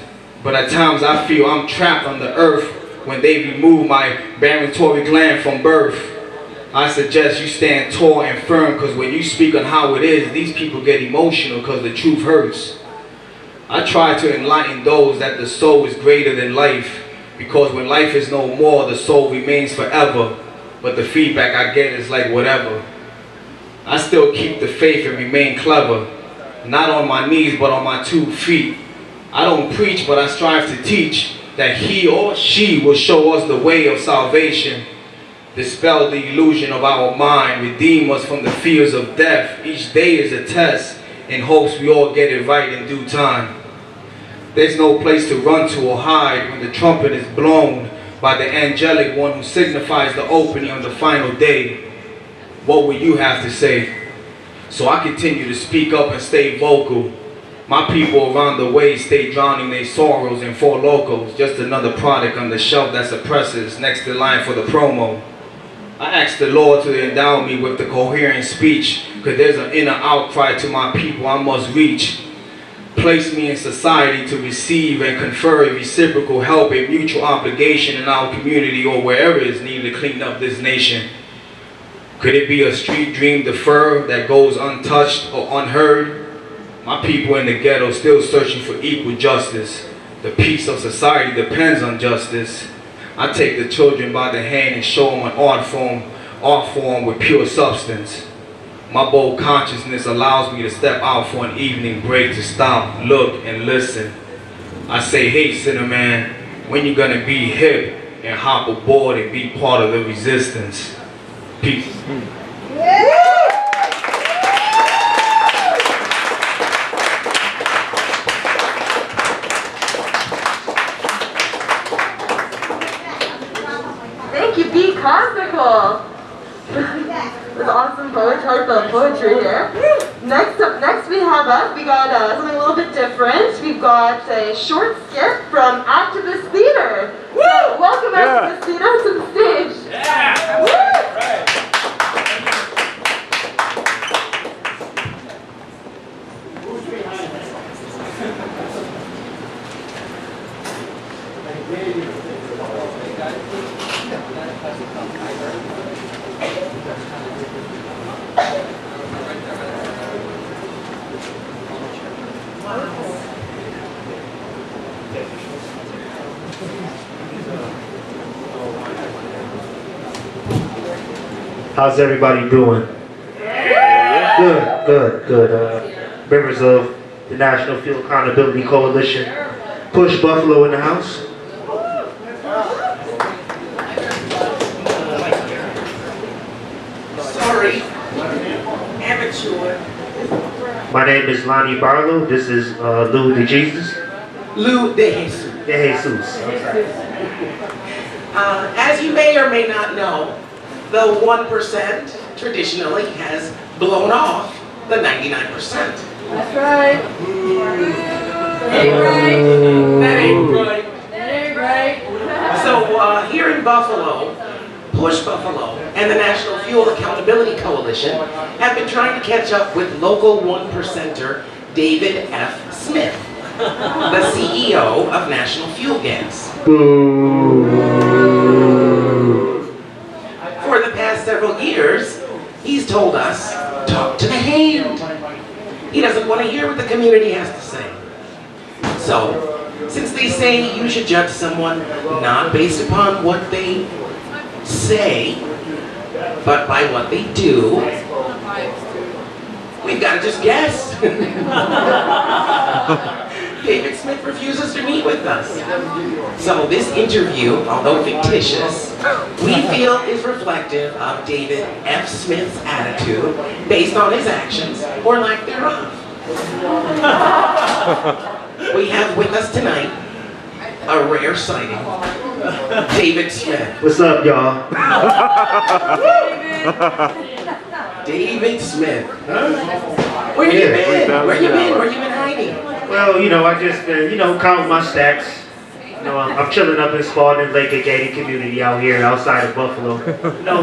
But at times I feel I'm trapped on the earth when they remove my barotory gland from birth. I suggest you stand tall and firm, because when you speak on how it is, these people get emotional because the truth hurts. I try to enlighten those that the soul is greater than life, because when life is no more, the soul remains forever. But the feedback I get is like whatever. I still keep the faith and remain clever, not on my knees but on my 2 feet. I don't preach, but I strive to teach that he or she will show us the way of salvation, dispel the illusion of our mind, redeem us from the fears of death. Each day is a test, in hopes we all get it right in due time. There's no place to run to or hide when the trumpet is blown by the angelic one who signifies the opening on the final day. What will you have to say? So I continue to speak up and stay vocal. My people around the way stay drowning their sorrows in 4 locals. Just another product on the shelf that suppresses next in line for the promo. I ask the Lord to endow me with the coherent speech, because there's an inner outcry to my people I must reach. Place me in society to receive and confer reciprocal help and mutual obligation in our community or wherever is needed to clean up this nation. Could it be a street dream deferred that goes untouched or unheard? My people in the ghetto still searching for equal justice. The peace of society depends on justice. I take the children by the hand and show them an art form with pure substance. My bold consciousness allows me to step out for an evening break to stop, look, and listen. I say, hey, Cinnamon, when you gonna be hip and hop aboard and be part of the resistance? Peace. Thank you, Be Cosmical. It was awesome. awesome heartfelt poetry here. Next we got something a little bit different. We've got a short skit from Activist Theater. So welcome Activist Theater to the stage. Yeah. Woo! How's everybody doing? Good. Members of the National Fuel Accountability Coalition. Push Buffalo in the house. Sorry, amateur. My name is Lonnie Barlow. This is Lou de Jesus. Lou de Jesus. De Jesus. As you may or may not know, the 1% traditionally has blown off the 99%. That's right. That ain't right. That ain't right. So here in Buffalo, Push Buffalo and the National Fuel Accountability Coalition have been trying to catch up with local 1%er David F. Smith, the CEO of National Fuel Gas. For the past several years, he's told us, talk to the hand. He doesn't want to hear what the community has to say. So, since they say you should judge someone not based upon what they say, but by what they do, we've got to just guess. David Smith refuses to meet with us. So this interview, although fictitious, we feel is reflective of David F. Smith's attitude based on his actions or lack thereof. We have with us tonight a rare sighting, David Smith. What's up, y'all? David Smith. Huh? Where you been? Where you been hiding? Well, I just been, counting my stacks. I'm chilling up in Spalding Lake, a gated community out here outside of Buffalo.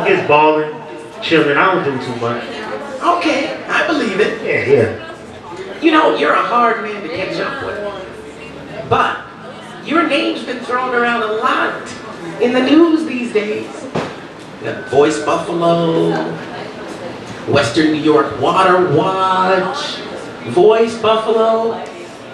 Just balling, chilling. I don't do too much. Okay, I believe it. Yeah. You're a hard man to catch up with. But your name's been thrown around a lot in the news these days. You got Voice Buffalo, Western New York Water Watch, Voice Buffalo.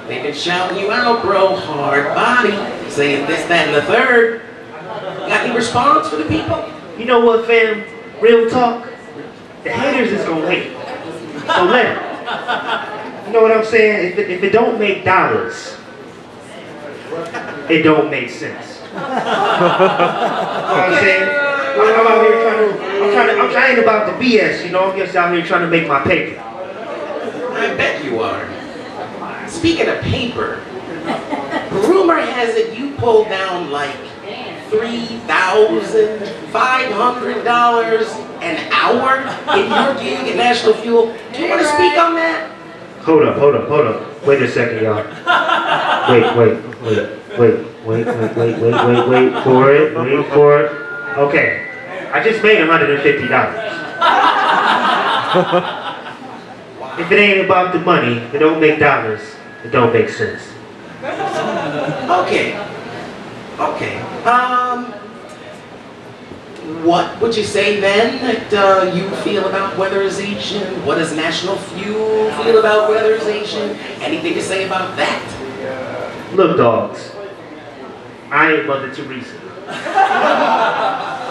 They've been shouting you out, bro. Hard body. Saying this, that, and the third. Got any response for the people? You know what, fam? Real talk. The haters is gonna hate. So let it. You know what I'm saying? If it don't make dollars, it don't make sense. You know what I'm saying? I'm out here I'm trying about the BS, I'm just out here trying to make my paper. I bet you are. Speaking of paper, rumor has it you pulled down like $3,500 an hour in your gig at National Fuel. Do you want to speak on that? Hold up. Wait a second, y'all. Wait for it. Okay, I just made $150. If it ain't about the money, it don't make dollars, it don't make sense. Okay. What would you say then that you feel about weatherization? What does National Fuel feel about weatherization? Anything to say about that? Look, dogs, I ain't Mother Teresa.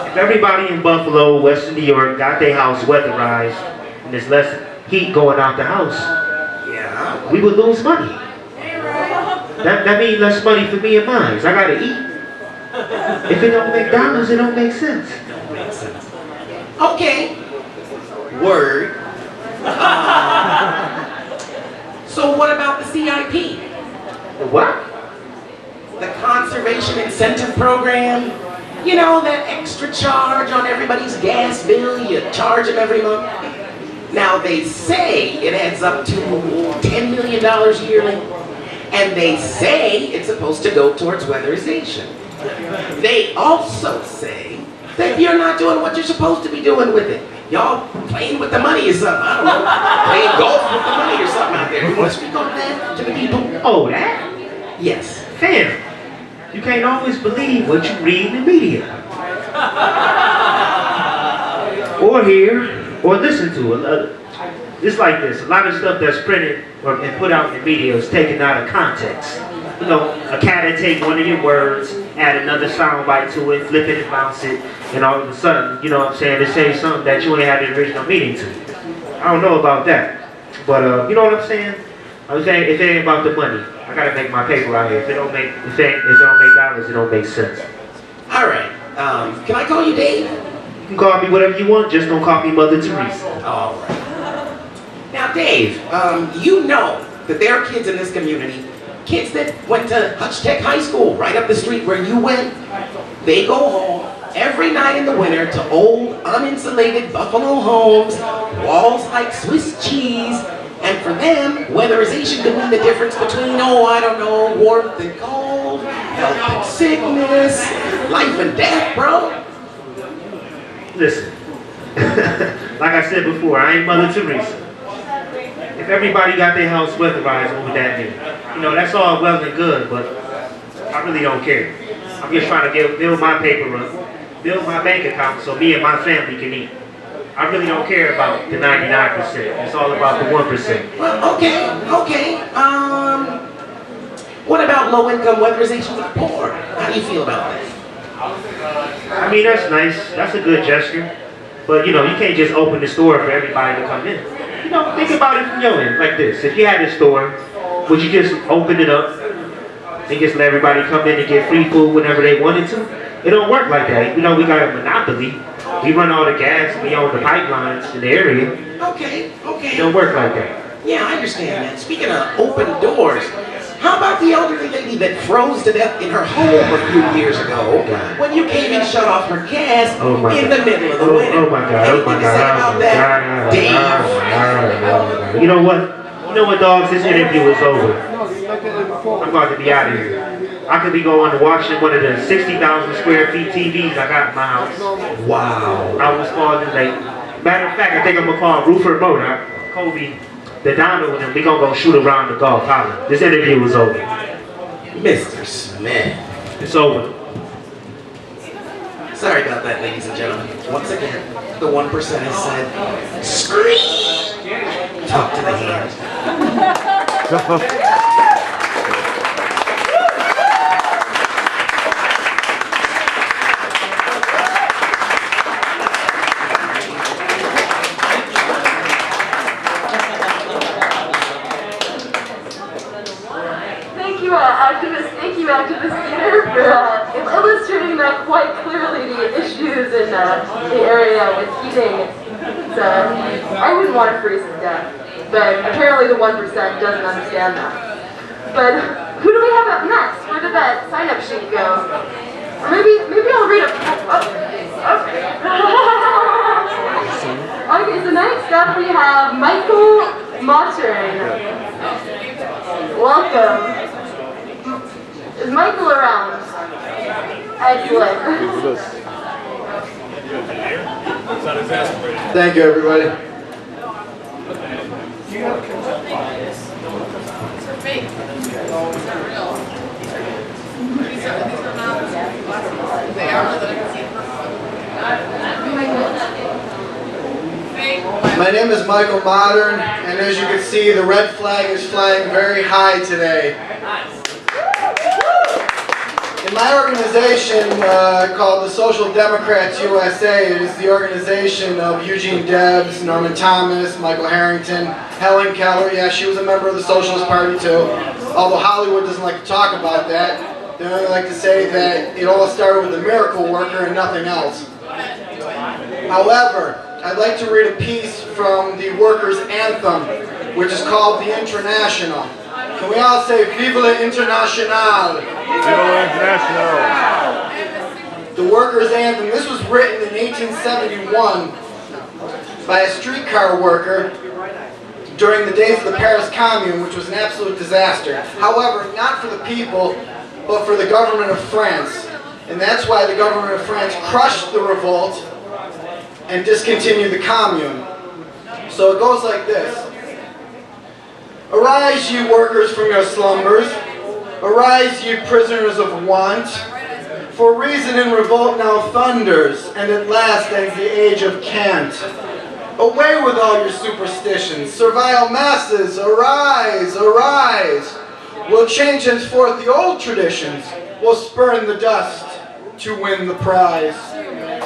If everybody in Buffalo, Western New York got their house weatherized and there's less heat going out the house, we would lose money. That means less money for me and mine. I gotta eat. If it don't make dollars, it don't make sense. Okay. Word. So what about the CIP? The what? The Conservation Incentive Program. That extra charge on everybody's gas bill you charge them every month. Now they say it adds up to $10 million yearly, and they say it's supposed to go towards weatherization. They also say that you're not doing what you're supposed to be doing with it. Y'all playing with the money or something, I don't know. Playing golf with the money or something out there. You want to speak on that to the people? Oh, that? Yes. Fam, you can't always believe what you read in the media. Or hear, or listen to. It's like this. A lot of stuff that's printed and put out in the media is taken out of context. You know, a cat would take one of your words, add another sound bite to it, flip it and bounce it, and all of a sudden, you know what I'm saying, they say something that you ain't had the original meaning to. I don't know about that. But you know what I'm saying? I'm saying if it ain't about the money, I gotta make my paper out here. If it don't make dollars, it don't make sense. Alright. Can I call you Dave? You can call me whatever you want, just don't call me Mother Teresa. Alright. Now Dave, you know that there are kids in this community, kids that went to Hutch Tech High School right up the street where you went. They go home every night in the winter to old uninsulated Buffalo homes, walls like Swiss cheese, and for them, weatherization could mean the difference between, I don't know, warmth and cold, health and sickness, life and death, bro. Listen, like I said before, I ain't Mother Teresa. If everybody got their house weatherized, what would that mean? You know, that's all well and good, but I really don't care. I'm just trying to build my paper up, build my bank account so me and my family can eat. I really don't care about the 99%. It's all about the 1%. Well, okay. What about low-income weatherization for the poor? How do you feel about that? I mean, that's nice. That's a good gesture. But, you know, you can't just open the store for everybody to come in. You know, think about it from your end, like this. If you had a store, would you just open it up and just let everybody come in and get free food whenever they wanted to? It don't work like that. You know, we got a monopoly. We run all the gas, we own the pipelines in the area. Okay. It don't work like that. Yeah, I understand that. Speaking of open doors, how about the elderly lady that froze to death in her home a few years ago when you came and shut off her gas in the middle of the winter? Oh my God. You know what? Dogs? This interview is over. I'm about to be out of here. I could be going to watching one of the 60,000 square feet TVs I got in my house. Wow. I was calling it late. Matter of fact, I think I'm going to call Roofer Motor, Kobe, the Donovan, and we going to go shoot around the golf holler. This interview is over. Mr. Smith. It's over. Sorry about that, ladies and gentlemen. Once again, the 1% has said, scream! Talk to the hand. Activist Theater for illustrating that quite clearly the issues in the area with heating. I wouldn't want to freeze to death, but apparently the 1% doesn't understand that. But who do we have up next? Where did that sign-up sheet go? Or maybe I'll read it. Okay, so next up we have Michael Modern. Welcome. Is Michael around? Excellent. Thank you, everybody. My name is Michael Modern, and as you can see, the red flag is flying very high today. In my organization called the Social Democrats USA, it is the organization of Eugene Debs, Norman Thomas, Michael Harrington, Helen Keller. Yeah, she was a member of the Socialist Party too. Although Hollywood doesn't like to talk about that, they only like to say that it all started with a miracle worker and nothing else. However, I'd like to read a piece from the Workers' Anthem, which is called the International. Can we all say Vive l'Internationale? Vive l'Internationale. The Workers' Anthem. This was written in 1871 by a streetcar worker during the days of the Paris Commune, which was an absolute disaster. However, not for the people, but for the government of France. And that's why the government of France crushed the revolt and discontinued the Commune. So it goes like this. Arise, ye workers, from your slumbers. Arise, ye prisoners of want. For reason in revolt now thunders, and at last ends the age of cant. Away with all your superstitions, servile masses, arise, arise. We'll change henceforth the old traditions, we'll spurn the dust to win the prize.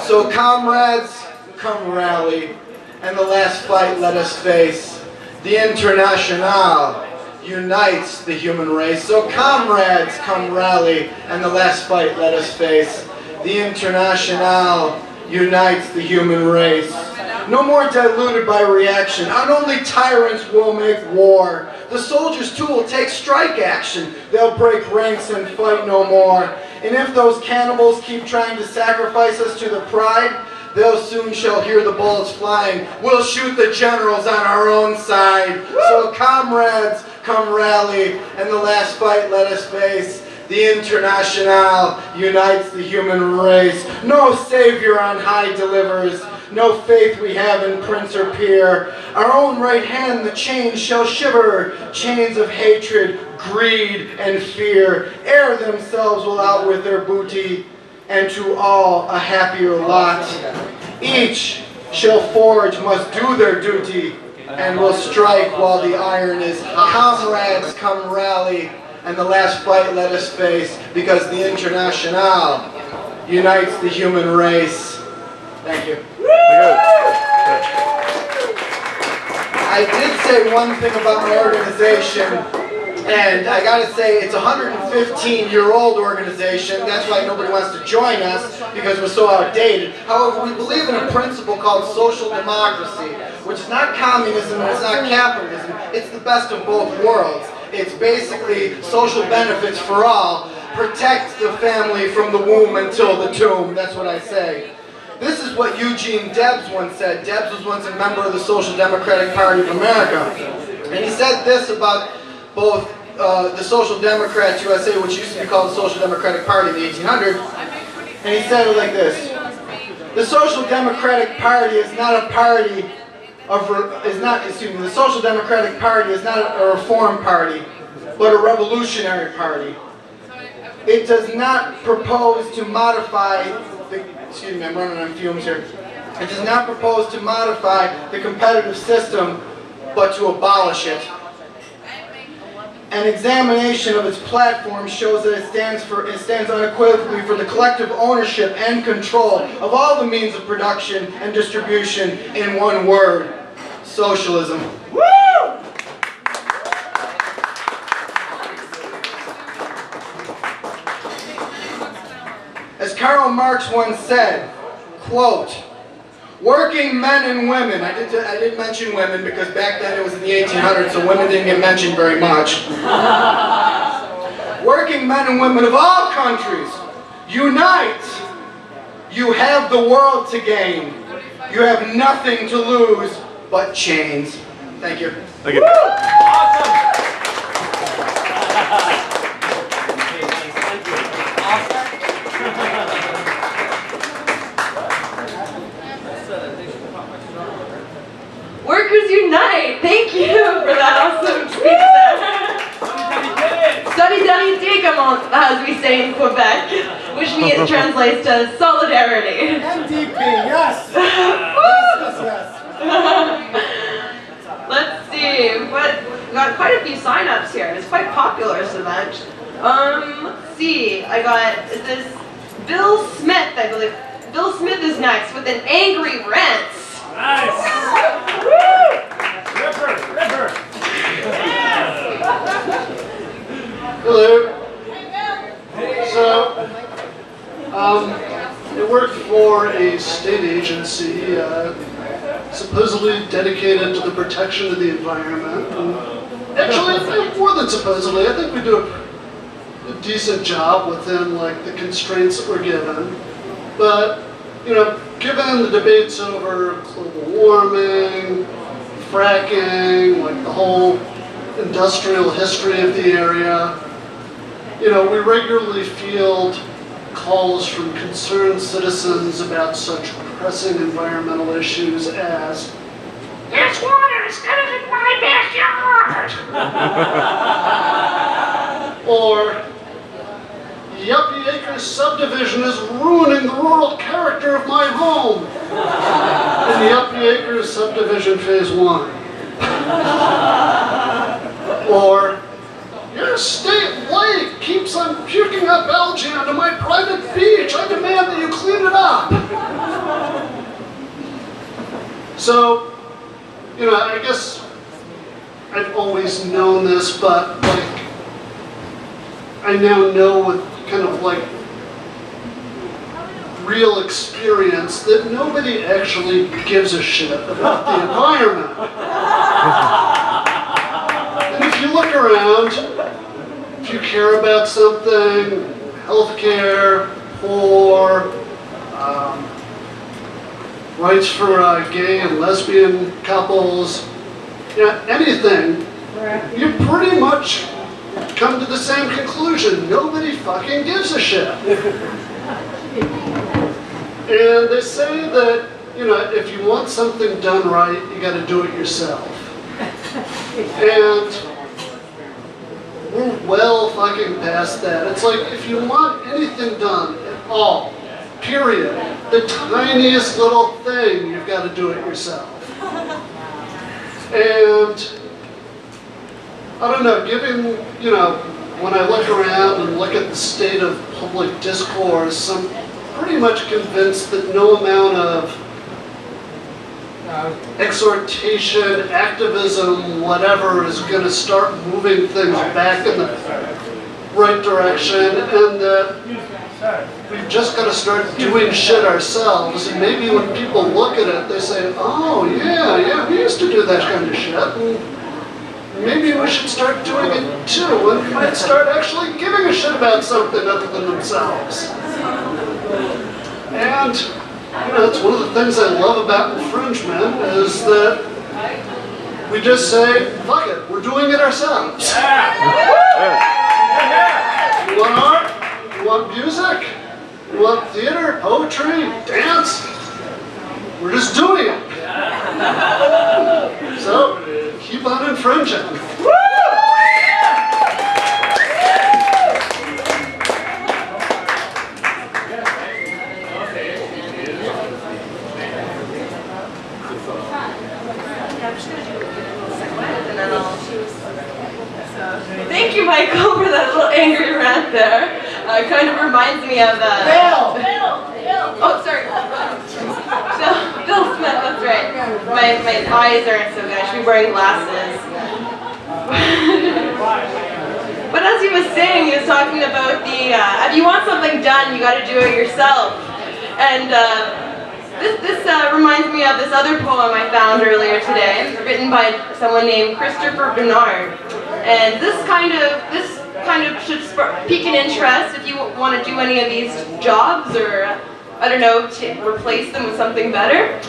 So comrades, come rally, and the last fight let us face. The Internationale unites the human race. So comrades, come rally, and the last fight let us face. The Internationale unites the human race. No more diluted by reaction. And only tyrants will make war. The soldiers too will take strike action. They'll break ranks and fight no more. And if those cannibals keep trying to sacrifice us to the pride, they'll soon shall hear the bullets flying. We'll shoot the generals on our own side. So comrades, come rally, and the last fight let us face. The Internationale unites the human race. No savior on high delivers. No faith we have in prince or peer. Our own right hand the chains shall shiver. Chains of hatred, greed, and fear. Ere themselves will out with their booty, and to all a happier lot. Each shall forge, must do their duty, and will strike while the iron is hot. Comrades, come rally, and the last fight let us face, because the Internationale unites the human race. Thank you. I did say one thing about my organization, and I gotta say it's a 115-year-old organization. That's why nobody wants to join us, because we're so outdated. However, we believe in a principle called social democracy, which is not communism and it's not capitalism. It's the best of both worlds. It's basically social benefits for all. Protect the family from the womb until the tomb. That's what I say. This is what Eugene Debs once said. Debs was once a member of the Social Democratic Party of America. And he said this about both the Social Democrats USA, which used to be called the Social Democratic Party in the 1800s. And he said it like this. The Social Democratic Party is not a party of, the Social Democratic Party is not a reform party, but a revolutionary party. It does not propose to modify I'm running on fumes here. It does not propose to modify the competitive system, but to abolish it. An examination of its platform shows that it stands unequivocally for the collective ownership and control of all the means of production and distribution in one word: socialism. Woo! As Karl Marx once said, quote, working men and women, I did mention women because back then it was in the 1800s, so women didn't get mentioned very much. Working men and women of all countries, unite! You have the world to gain. You have nothing to lose but chains. Thank you. Thank you. Awesome! Workers unite! Thank you for that awesome speech there. Study as we say in Quebec, which translates to solidarity. MDP, yes! Let's see, we got quite a few sign-ups here. It's quite popular, this event. Let's see, is this Bill Smith, I believe. Bill Smith is next with an angry rant. Nice! Ripper! Hello. So, I work for a state agency supposedly dedicated to the protection of the environment. And actually, more than supposedly, I think we do a decent job within like the constraints that we're given. But, given the debates over global warming, fracking, like the whole industrial history of the area, you know, we regularly field calls from concerned citizens about such pressing environmental issues as, "It's water instead of in my backyard!" Or, "Yuppie Acres subdivision is ruining the rural character of my home." In the Yuppie Acres subdivision phase 1. Or, "Your state lake keeps on puking up algae onto my private beach. I demand that you clean it up." So, you know, I guess I've always known this, but like, I now know with kind of like real experience that nobody actually gives a shit about the environment. And if you look around, if you care about something, healthcare, poor, rights for gay and lesbian couples, yeah, anything, you pretty much come to the same conclusion. Nobody fucking gives a shit. And they say that, you know, if you want something done right, you gotta do it yourself. And we're well fucking past that. It's like, if you want anything done at all, period, the tiniest little thing, you've got to do it yourself. And I don't know, given, you know, when I look around and look at the state of public discourse, I'm pretty much convinced that no amount of exhortation, activism, whatever, is going to start moving things back in the right direction, and that we've just got to start doing shit ourselves. And maybe when people look at it, they say, "Oh, yeah, we used to do that kind of shit. And maybe we should start doing it too, and we might start actually giving a shit about something other than themselves." And, you know, it's one of the things I love about infringement is that we just say, "Fuck it, we're doing it ourselves." You want art? You want music? You want theater, poetry, dance? We're just doing it. So, keep on infringing. Thank you, Michael, for that little angry rant there. It kind of reminds me of Bill! Oh, sorry. Bill Smith, that's right. My eyes aren't so good. I should be wearing glasses. But as he was saying, he was talking about the if you want something done, you got to do it yourself. And this reminds me of this other poem I found earlier today, written by someone named Christopher Bernard. And this kind of should pique an interest if you want to do any of these jobs, or I don't know, to replace them with something better.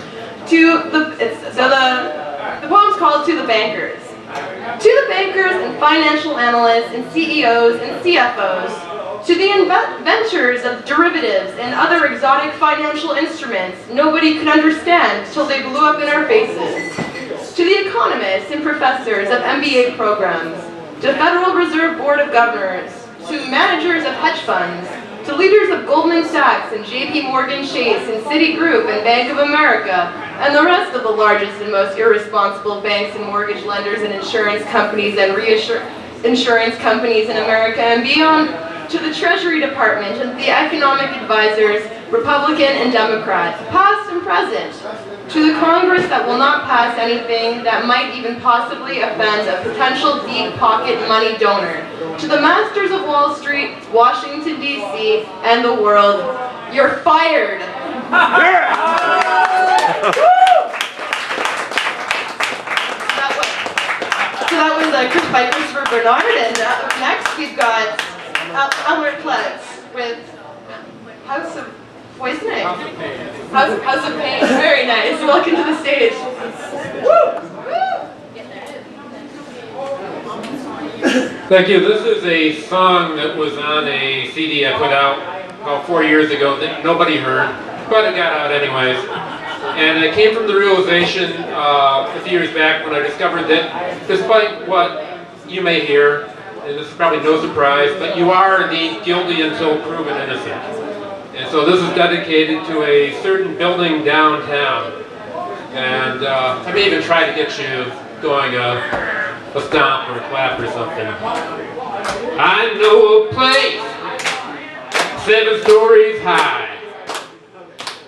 The poem's called "To the Bankers." To the bankers and financial analysts and CEOs and CFOs, to the inventors of derivatives and other exotic financial instruments nobody could understand till they blew up in our faces, to the economists and professors of MBA programs, to Federal Reserve Board of Governors, to managers of hedge funds, to leaders of Goldman Sachs and JP Morgan Chase and Citigroup and Bank of America, and the rest of the largest and most irresponsible banks and mortgage lenders and insurance companies and insurance companies in America and beyond, to the Treasury Department and the economic advisors, Republican and Democrat, past and present, to the Congress that will not pass anything that might even possibly offend a potential deep pocket money donor, to the masters of Wall Street, Washington, D.C., and the world, you're fired. So that was Chris by Christopher Bernard, and up next we've got Elmer Pletz with House of What's his name? House of Pain. Very nice. Welcome to the stage. Woo! Thank you. This is a song that was on a CD I put out about 4 years ago that nobody heard, but it got out anyways. And it came from the realization a few years back when I discovered that despite what you may hear, and this is probably no surprise, but you are indeed guilty until proven innocent. And so this is dedicated to a certain building downtown. And I may even try to get you going a stomp or a clap or something. I know a place 7 stories high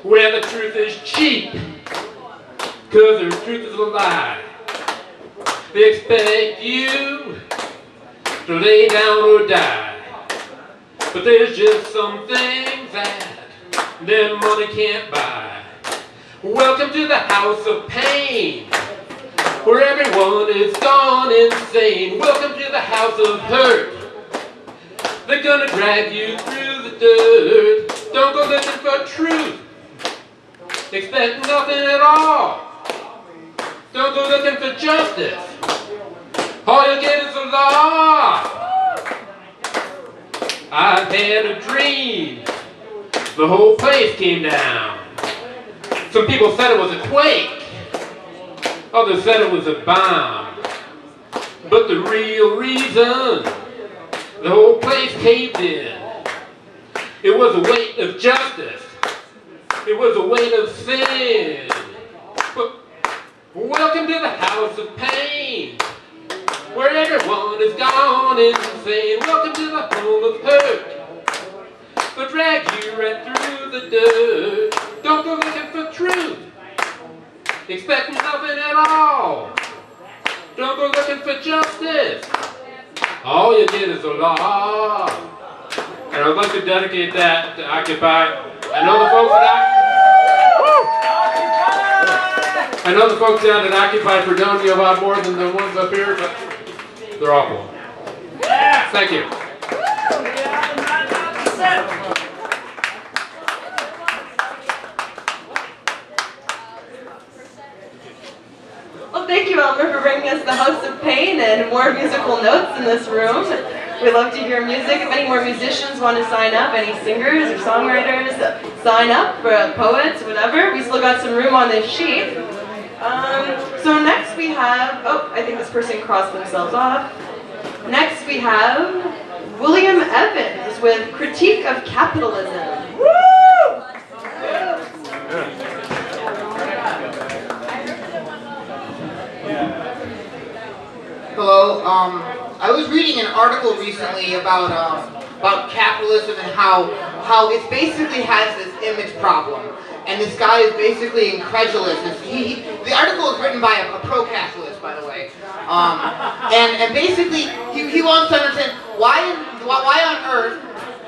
where the truth is cheap, 'cause the truth is a lie. They expect you to lay down or die, but there's just some things that their money can't buy. Welcome to the house of pain, where everyone is gone insane. Welcome to the house of hurt. They're gonna drag you through the dirt. Don't go looking for truth. Expect nothing at all. Don't go looking for justice. All you get is a law. I've had a dream. The whole place came down. Some people said it was a quake. Others said it was a bomb. But the real reason the whole place caved in, it was a weight of justice. It was a weight of sin. But welcome to the house of pain, where everyone is gone insane. Welcome to the home of hurt. They'll drag you right through the dirt. Don't go looking for truth. Expect nothing at all. Don't go looking for justice. All you get is a law. And I'd like to dedicate that to Occupy. I know the folks down at Occupy Fredonia a lot more than the ones up here, but they're awful. Thank you. Well, thank you, Elmer, for bringing us the House of Pain and more musical notes in this room. We love to hear music. If any more musicians want to sign up, any singers or songwriters, sign up for poets, whatever. We still got some room on this sheet. So next we have, oh, I think this person crossed themselves off. Next we have William Evans with Critique of Capitalism. Woo! Hello. I was reading an article recently about capitalism and how it basically has this image problem, and this guy is basically incredulous. The article is written by a pro-capitalist, by the way, and basically he wants to understand why on earth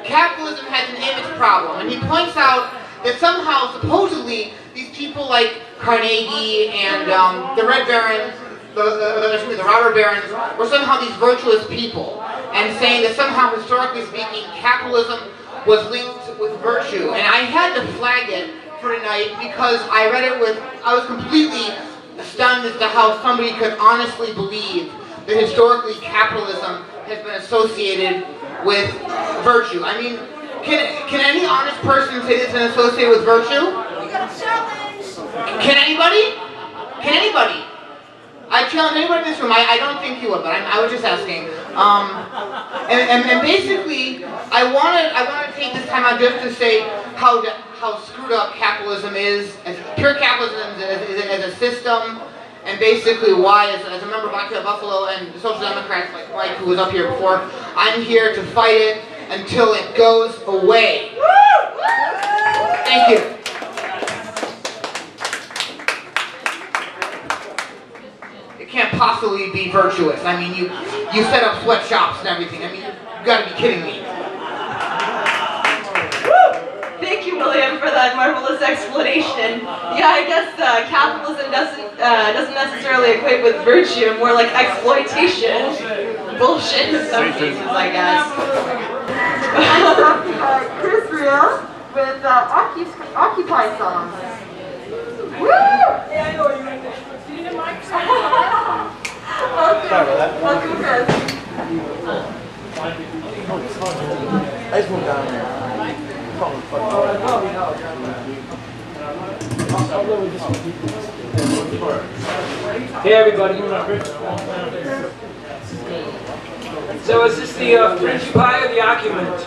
capitalism has an image problem, and he points out that somehow supposedly these people like Carnegie and the Red Barons, the robber barons, were somehow these virtuous people, and saying that somehow, historically speaking, capitalism was linked with virtue. And I had to flag it for tonight because I read it I was completely stunned as to how somebody could honestly believe that historically capitalism has been associated with virtue. I mean, can any honest person say it's been associated with virtue? Can anybody? Can anybody? I challenge anybody in this room. I don't think you would, but I was just asking. And basically, I want to take this time out just to say how screwed up capitalism is, as pure capitalism as a system, and basically why, as a member of Occupy Buffalo and the Social Democrats like Mike, who was up here before, I'm here to fight it until it goes away. Thank you. Can't possibly be virtuous. I mean, you set up sweatshops and everything. I mean, you gotta be kidding me. Thank you, William, for that marvelous explanation. Yeah, I guess capitalism doesn't necessarily equate with virtue, more like exploitation. Bullshit in some cases, I guess. Chris Ria. with Occupy songs. Woo! Yeah, I know you need a mic. Okay, welcome, Chris. I just went down there. Hey everybody. So is this the Fringy Pie or the Occupant?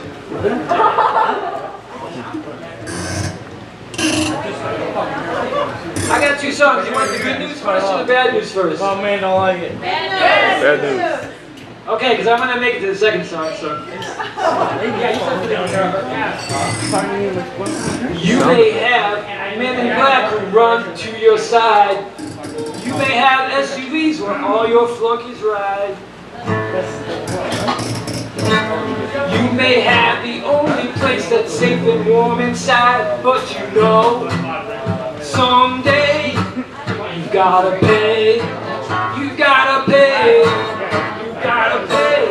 I got two songs. You want the good news first or the bad news first? Oh man, don't like it. Bad news. Okay, because I'm going to make it to the second song, so. You may have men in black who run to your side. You may have SUVs where all your flunkies ride. You may have the only place that's safe and warm inside, but you know, someday, you gotta pay. You gotta pay. Gotta pay.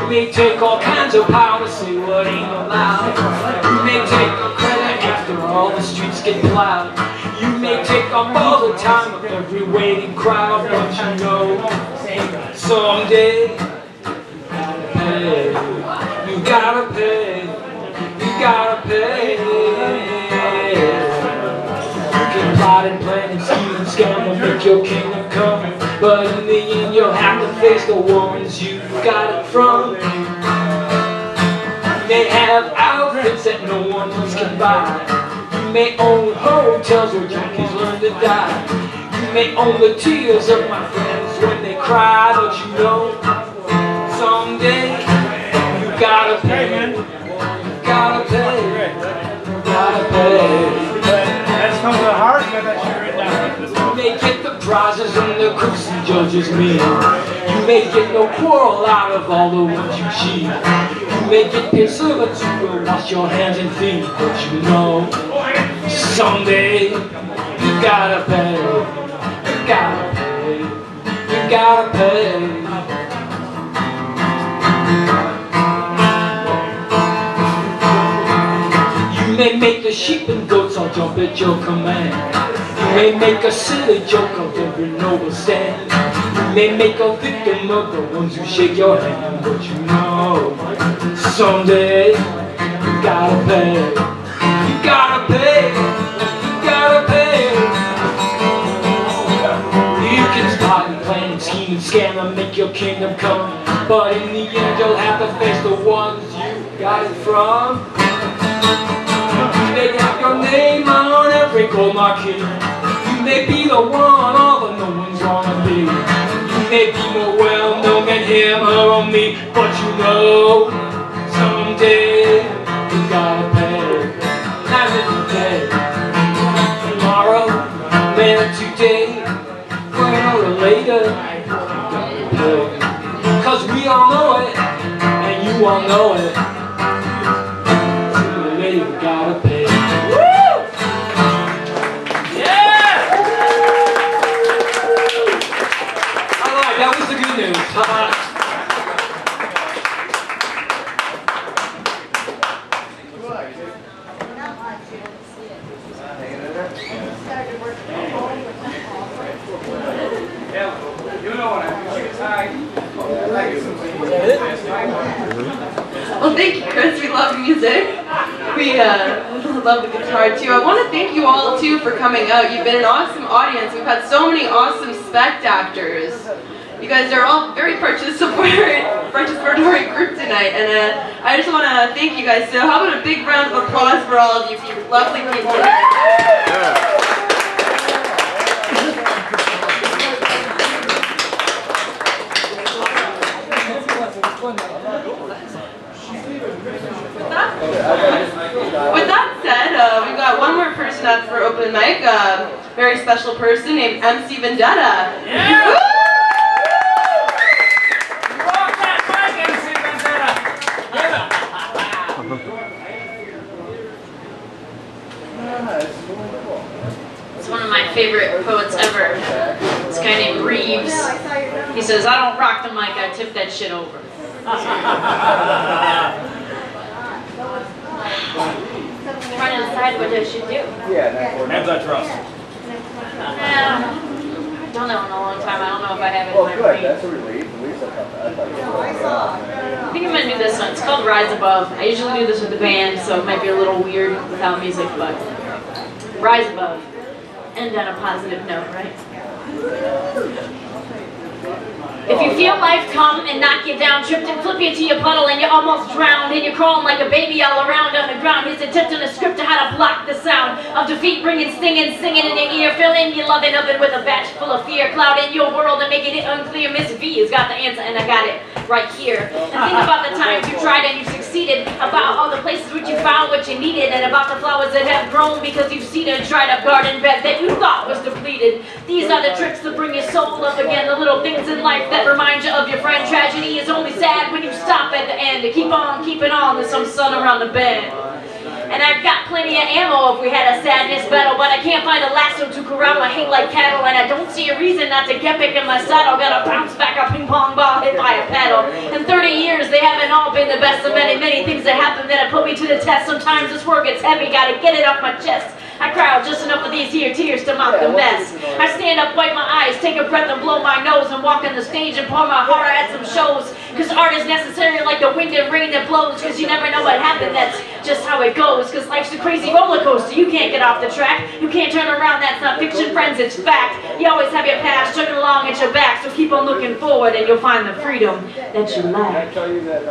You may take all kinds of power to say what ain't allowed. You may take a credit after all the streets get plowed. You may take up all the time of every waiting crowd, but you know, someday, you gotta pay. You gotta pay. You can plot and plan and scheme and scam and make your kingdom come, but in the end you'll have to face the ones you got it from. You may have outfits that no one else can buy. You may own hotels where junkies learn to die. You may own the tears of my friends when they cry, but you know, someday you gotta pay, man. You gotta pay. You gotta pay. That's from the heart, you got that shit written down. You may get the prizes and the crooks and judges mean. You may get no quarrel out of all the ones you cheat. You may get paid servants who will wash your hands and feet, but you know, someday you gotta pay. You gotta pay. You gotta pay. You may make the sheep and goats all jump at your command. You may make a silly joke of every noble stand. You may make a victim of the ones who shake your hand, but you know, someday you gotta pay. You gotta pay. You gotta pay. You can plot and plan and scheme and scam and make your kingdom come, but in the end you'll have to face the ones you got it from. You may have your name on every gold marquee. You may be the one all the no ones wanna be. You may be more well known than him or me, but you know, someday you gotta pay. Not today, tomorrow, later today, sooner or later, you gotta pay. 'Cause we all know it, and you all know it. Sooner or later, you gotta pay. That was the good news. Well, thank you, Chris. We love music. We love the guitar too. I want to thank you all too for coming out. You've been an awesome audience. We've had so many awesome spectators. You guys are all very participatory group tonight, and I just want to thank you guys. So how about a big round of applause for all of you lovely people here. With that said, we've got one more person up for open mic, a very special person named MC Vendetta. Yeah! Woo! It's one of my favorite poets ever. This guy named Reeves. He says, I don't rock the mic, I tip that shit over. trying to decide what I should do. Hands I trust. I don't know in a long time. I don't know if I have it in my brain. That's a relief. At least I thought that. I think I'm gonna do this one. It's called Rise Above. I usually do this with the band, so it might be a little weird without music, but Rise Above. End on a positive note, right? If you feel life come and knock you down, tripped and flip you into your puddle and you're almost drowned, and you're crawling like a baby all around on the ground, here's a tip on a script to how to block the sound of defeat, bringing stinging, singing in your ear, filling your loving oven with a batch full of fear, clouding your world and making it unclear. Miss V has got the answer, and I got it right here. And think about the times you tried and you succeeded, about all the places which you found what you needed, and about the flowers that have grown because you've seen a dried up garden bed that you thought was depleted. These are the tricks to bring your soul up again, the little things in life that remind you of your friend. Tragedy is only sad when you stop at the end. To keep on keeping on, there's some sun around the bend. And I've got plenty of ammo if we had a sadness battle, but I can't find a lasso to corral my hate like cattle, and I don't see a reason not to get back in my saddle. Gotta bounce back a ping pong ball hit by a paddle. In 30 years, they haven't all been the best of many, many things that happen that have put me to the test. Sometimes this work gets heavy, gotta get it off my chest. I cry out just enough of these here tears to mop the mess. I stand up, wipe my eyes, take a breath and blow my nose, and walk on the stage and pour my heart at some shows. Cause art is necessary like the wind and rain that blows, cause you never know what happened, that's just how it goes. Cause life's a crazy roller coaster, you can't get off the track. You can't turn around, that's not fiction, friends, it's fact. You always have your past chugging along at your back, so keep on looking forward and you'll find the freedom that you lack. Can I tell you that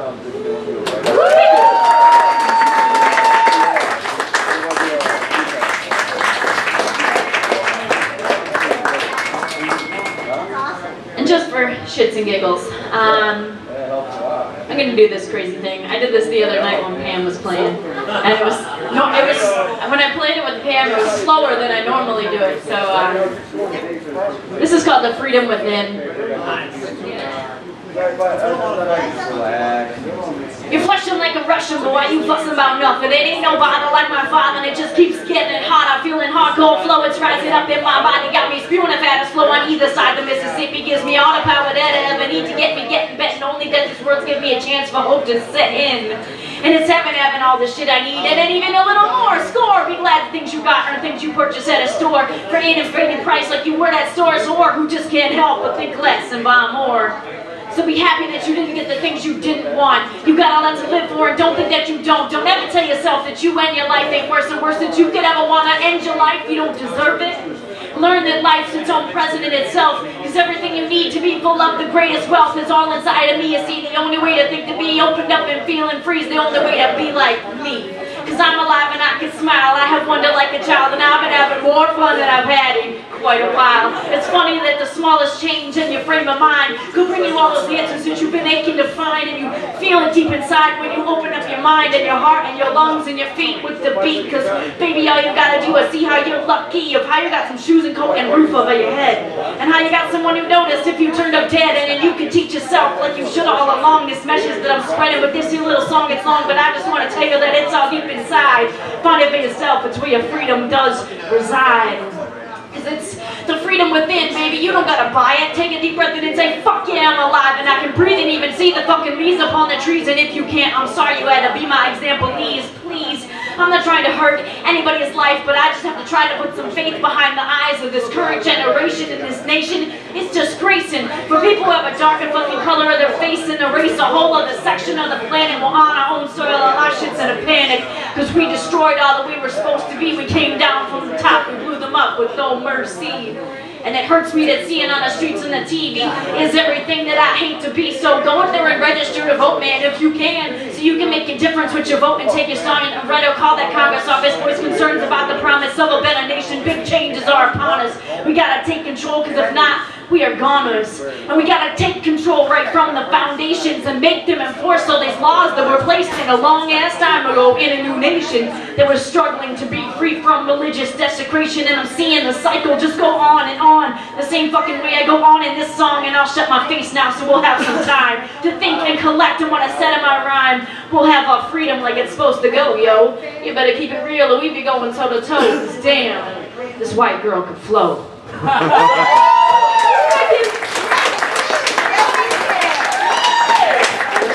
And just for shits and giggles, I'm gonna do this crazy thing. I did this the other night when Pam was playing, and it was when I played it with Pam, it was slower than I normally do it. So this is called The Freedom Within. You're flushing like a Russian boy, you fussing about nothing. It ain't no bother like my father, and it just keeps getting hot. I'm feeling hardcore flow, it's rising up in my body. Got me spewing a fast flow on either side. The Mississippi gives me all the power that I ever need to get me getting betting. Only that this world's give me a chance for hope to set in. And it's having all the shit I need, and then even a little more. Score, be glad the things you got are things you purchase at a store for an inflated price like you were that store's whore who just can't help but think less and buy more. So be happy that you didn't get the things you didn't want. You got all that to live for, and don't think that you don't. Don't ever tell yourself that you and your life ain't worse and worse that you could ever want to end your life. You don't deserve it. Learn that life's its own president itself, because everything you need to be full of the greatest wealth is all inside of me. You see, the only way to think to be opened up and feeling free is the only way to be like me. Because I'm alive and I can smile. I have wonder like a child, and I've been having more fun than I've had in quite a while. It's funny that the smallest change in your frame of mind could bring you all those answers that you've been aching to find, and you feel it deep inside when you open up your mind and your heart and your lungs and your feet with the beat. Because baby, all you gotta do is see how you're lucky, of how you got some shoes and coat and roof over your head, and how you got someone who noticed if you turned up dead, and then you can teach yourself like you should all along. This message that I'm spreading with this here little song, it's long, but I just want to tell you that it's all deep inside. Find it for yourself, it's where your freedom does reside. Because it's the freedom within, baby. You don't gotta buy it. Take a deep breath in and say, fuck yeah, I'm alive, and I can breathe and even see the fucking leaves upon the trees. And if you can't, I'm sorry you had to be my example, please. I'm not trying to hurt anybody's life, but I just have to try to put some faith behind the eyes of this current generation in this nation. It's disgracing for people who have a dark and fucking color of their face and erase a whole other section of the planet. We're on our own soil, and our shit's in a panic, because we destroyed all that we were supposed to be. We came down from the top, we blew them up with no mercy. And it hurts me that seeing on the streets and the TV is everything that I hate to be. So go up there and register to vote, man, if you can, so you can make a difference with your vote and take your song and read or call that Congress office. Voice concerns about the promise of a better nation. Big changes are upon us. We gotta take control, because if not, we are goners. And we gotta take control right from the foundations and make them enforce all these laws that were placed in a long ass time ago in a new nation that was struggling to be free from religious desecration. And I'm seeing the cycle just go on and on, the same fucking way I go on in this song. And I'll shut my face now so we'll have some time to think and collect. And when I said in my rhyme, we'll have our freedom like it's supposed to go, yo. You better keep it real or we be going toe to toe. Cause damn, this white girl could flow.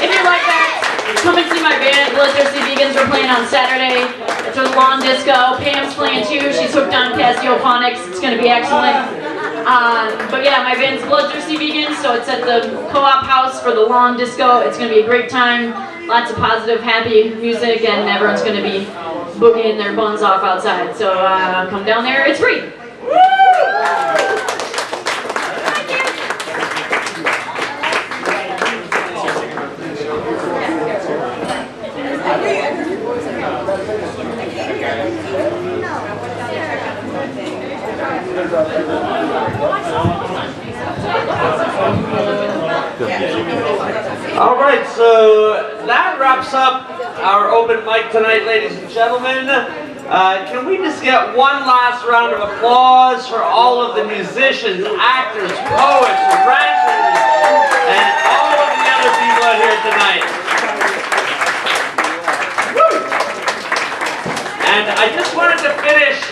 If you like that, come and see my band, Bloodthirsty Vegans are playing on Saturday. It's a lawn disco. Pam's playing too. She's hooked on Casiophonics. It's going to be excellent. But yeah, my band's Bloodthirsty Vegans, so it's at the Co-op House for the lawn disco. It's going to be a great time. Lots of positive, happy music, and everyone's going to be boogieing their buns off outside. So come down there. It's free. All right, so that wraps up our open mic tonight, ladies and gentlemen. Can we just get one last round of applause for all of the musicians, actors, poets, ranters, and all of the other people out here tonight. Woo! And I just wanted to finish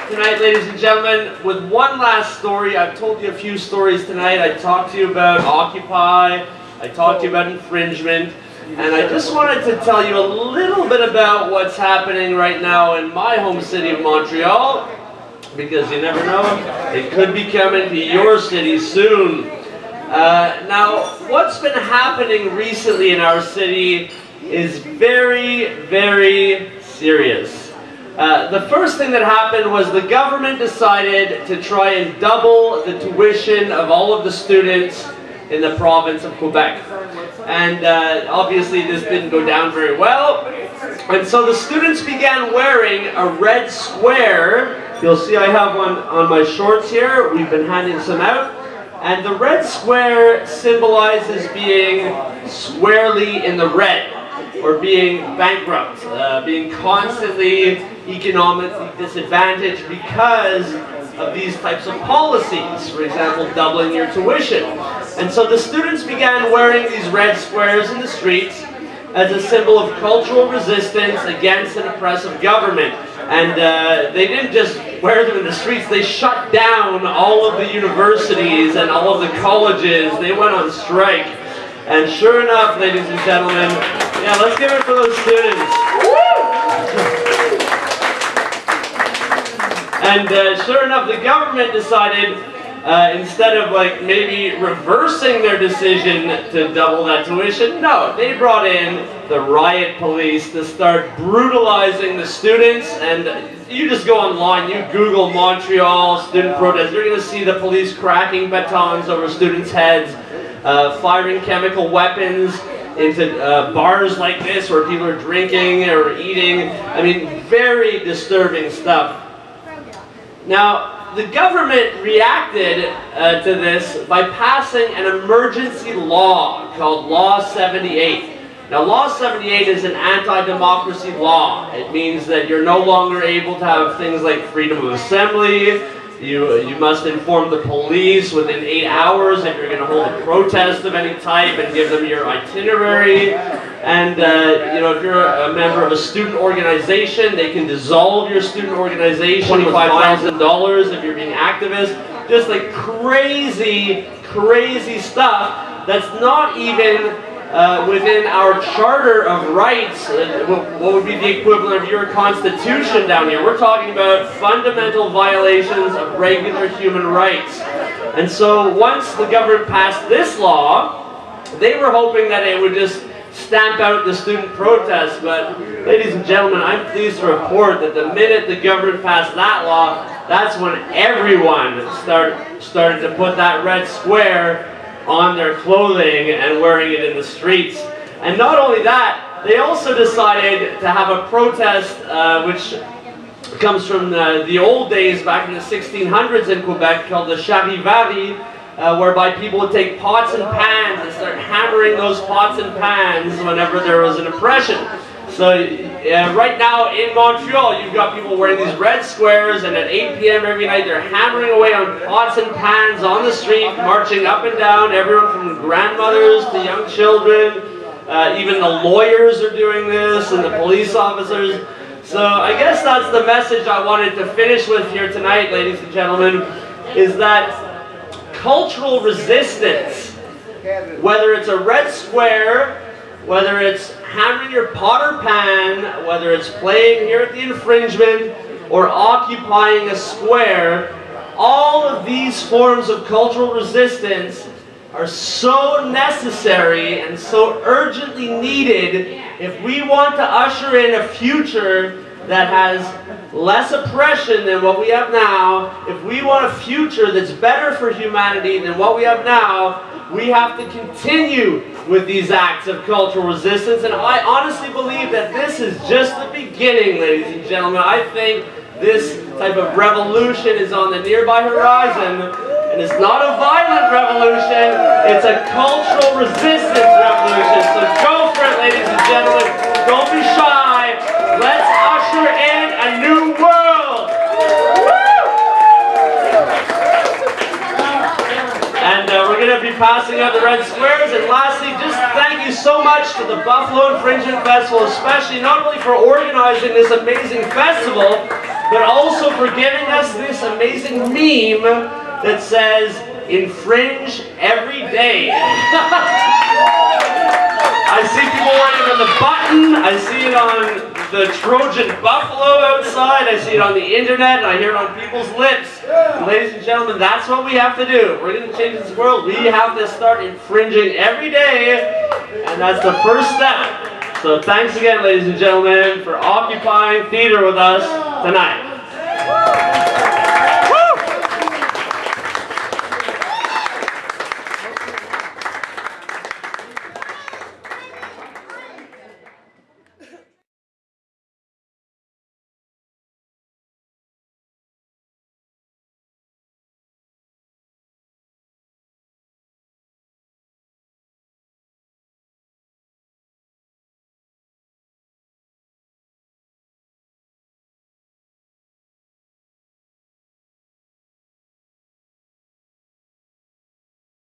tonight, ladies and gentlemen, with one last story. I've told you a few stories tonight. I talked to you about Occupy. I talked to you about infringement. And I just wanted to tell you a little bit about what's happening right now in my home city of Montreal, because you never know, it could be coming to your city soon. Now, what's been happening recently in our city is very, very serious. The first thing that happened was the government decided to try and double the tuition of all of the students in the province of Quebec. And obviously this didn't go down very well. And so the students began wearing a red square. You'll see I have one on my shorts here. We've been handing some out. And the red square symbolizes being squarely in the red, or being bankrupt, being constantly economically disadvantaged because of these types of policies, for example, doubling your tuition. And so the students began wearing these red squares in the streets as a symbol of cultural resistance against an oppressive government. And they didn't just wear them in the streets, they shut down all of the universities and all of the colleges. They went on strike. And sure enough, ladies and gentlemen, yeah, let's give it for those students. And sure enough, the government decided, instead of like maybe reversing their decision to double that tuition, no, they brought in the riot police to start brutalizing the students. And you just go online, you Google Montreal student protest, you're going to see the police cracking batons over students' heads, firing chemical weapons into bars like this where people are drinking or eating. I mean, very disturbing stuff. Now, the government reacted to this by passing an emergency law called Law 78. Now, Law 78 is an anti-democracy law. It means that you're no longer able to have things like freedom of assembly. You must inform the police within 8 hours if you're going to hold a protest of any type and give them your itinerary. And you know, if you're a member of a student organization, they can dissolve your student organization, $25,000 if you're being activist. Just like crazy, crazy stuff that's not even within our Charter of Rights, what would be the equivalent of your Constitution down here. We're talking about fundamental violations of regular human rights. And so once the government passed this law, they were hoping that it would just stamp out the student protests. But ladies and gentlemen, I'm pleased to report that the minute the government passed that law, that's when everyone started to put that red square on their clothing and wearing it in the streets. And not only that, they also decided to have a protest which comes from the old days back in the 1600s in Quebec, called the charivari, whereby people would take pots and pans and start hammering those pots and pans whenever there was an oppression. So right now in Montreal, you've got people wearing these red squares, and at 8 p.m. every night they're hammering away on pots and pans on the street, marching up and down, everyone from grandmothers to young children. Even the lawyers are doing this, and the police officers. So I guess that's the message I wanted to finish with here tonight, ladies and gentlemen, is that cultural resistance, whether it's a red square, whether it's hammering your pot or pan, whether it's playing here at the infringement or occupying a square, all of these forms of cultural resistance are so necessary and so urgently needed if we want to usher in a future that has less oppression than what we have now. If we want a future that's better for humanity than what we have now, we have to continue with these acts of cultural resistance. And I honestly believe that this is just the beginning, ladies and gentlemen. I think this type of revolution is on the nearby horizon, and it's not a violent revolution, it's a cultural resistance revolution. So go for it, ladies and gentlemen. Don't be shy. Let's usher in a new world. And we're going to be passing out the red squares. And lastly, just thank you so much to the Buffalo Infringement Festival, especially not only for organizing this amazing festival, but also for giving us this amazing meme that says, "Infringe every day." I see people writing on the button, I see it on the Trojan Buffalo outside, I see it on the internet, and I hear it on people's lips. And ladies and gentlemen, that's what we have to do. We're going to change this world. We have to start infringing every day, and that's the first step. So thanks again, ladies and gentlemen, for occupying theater with us tonight.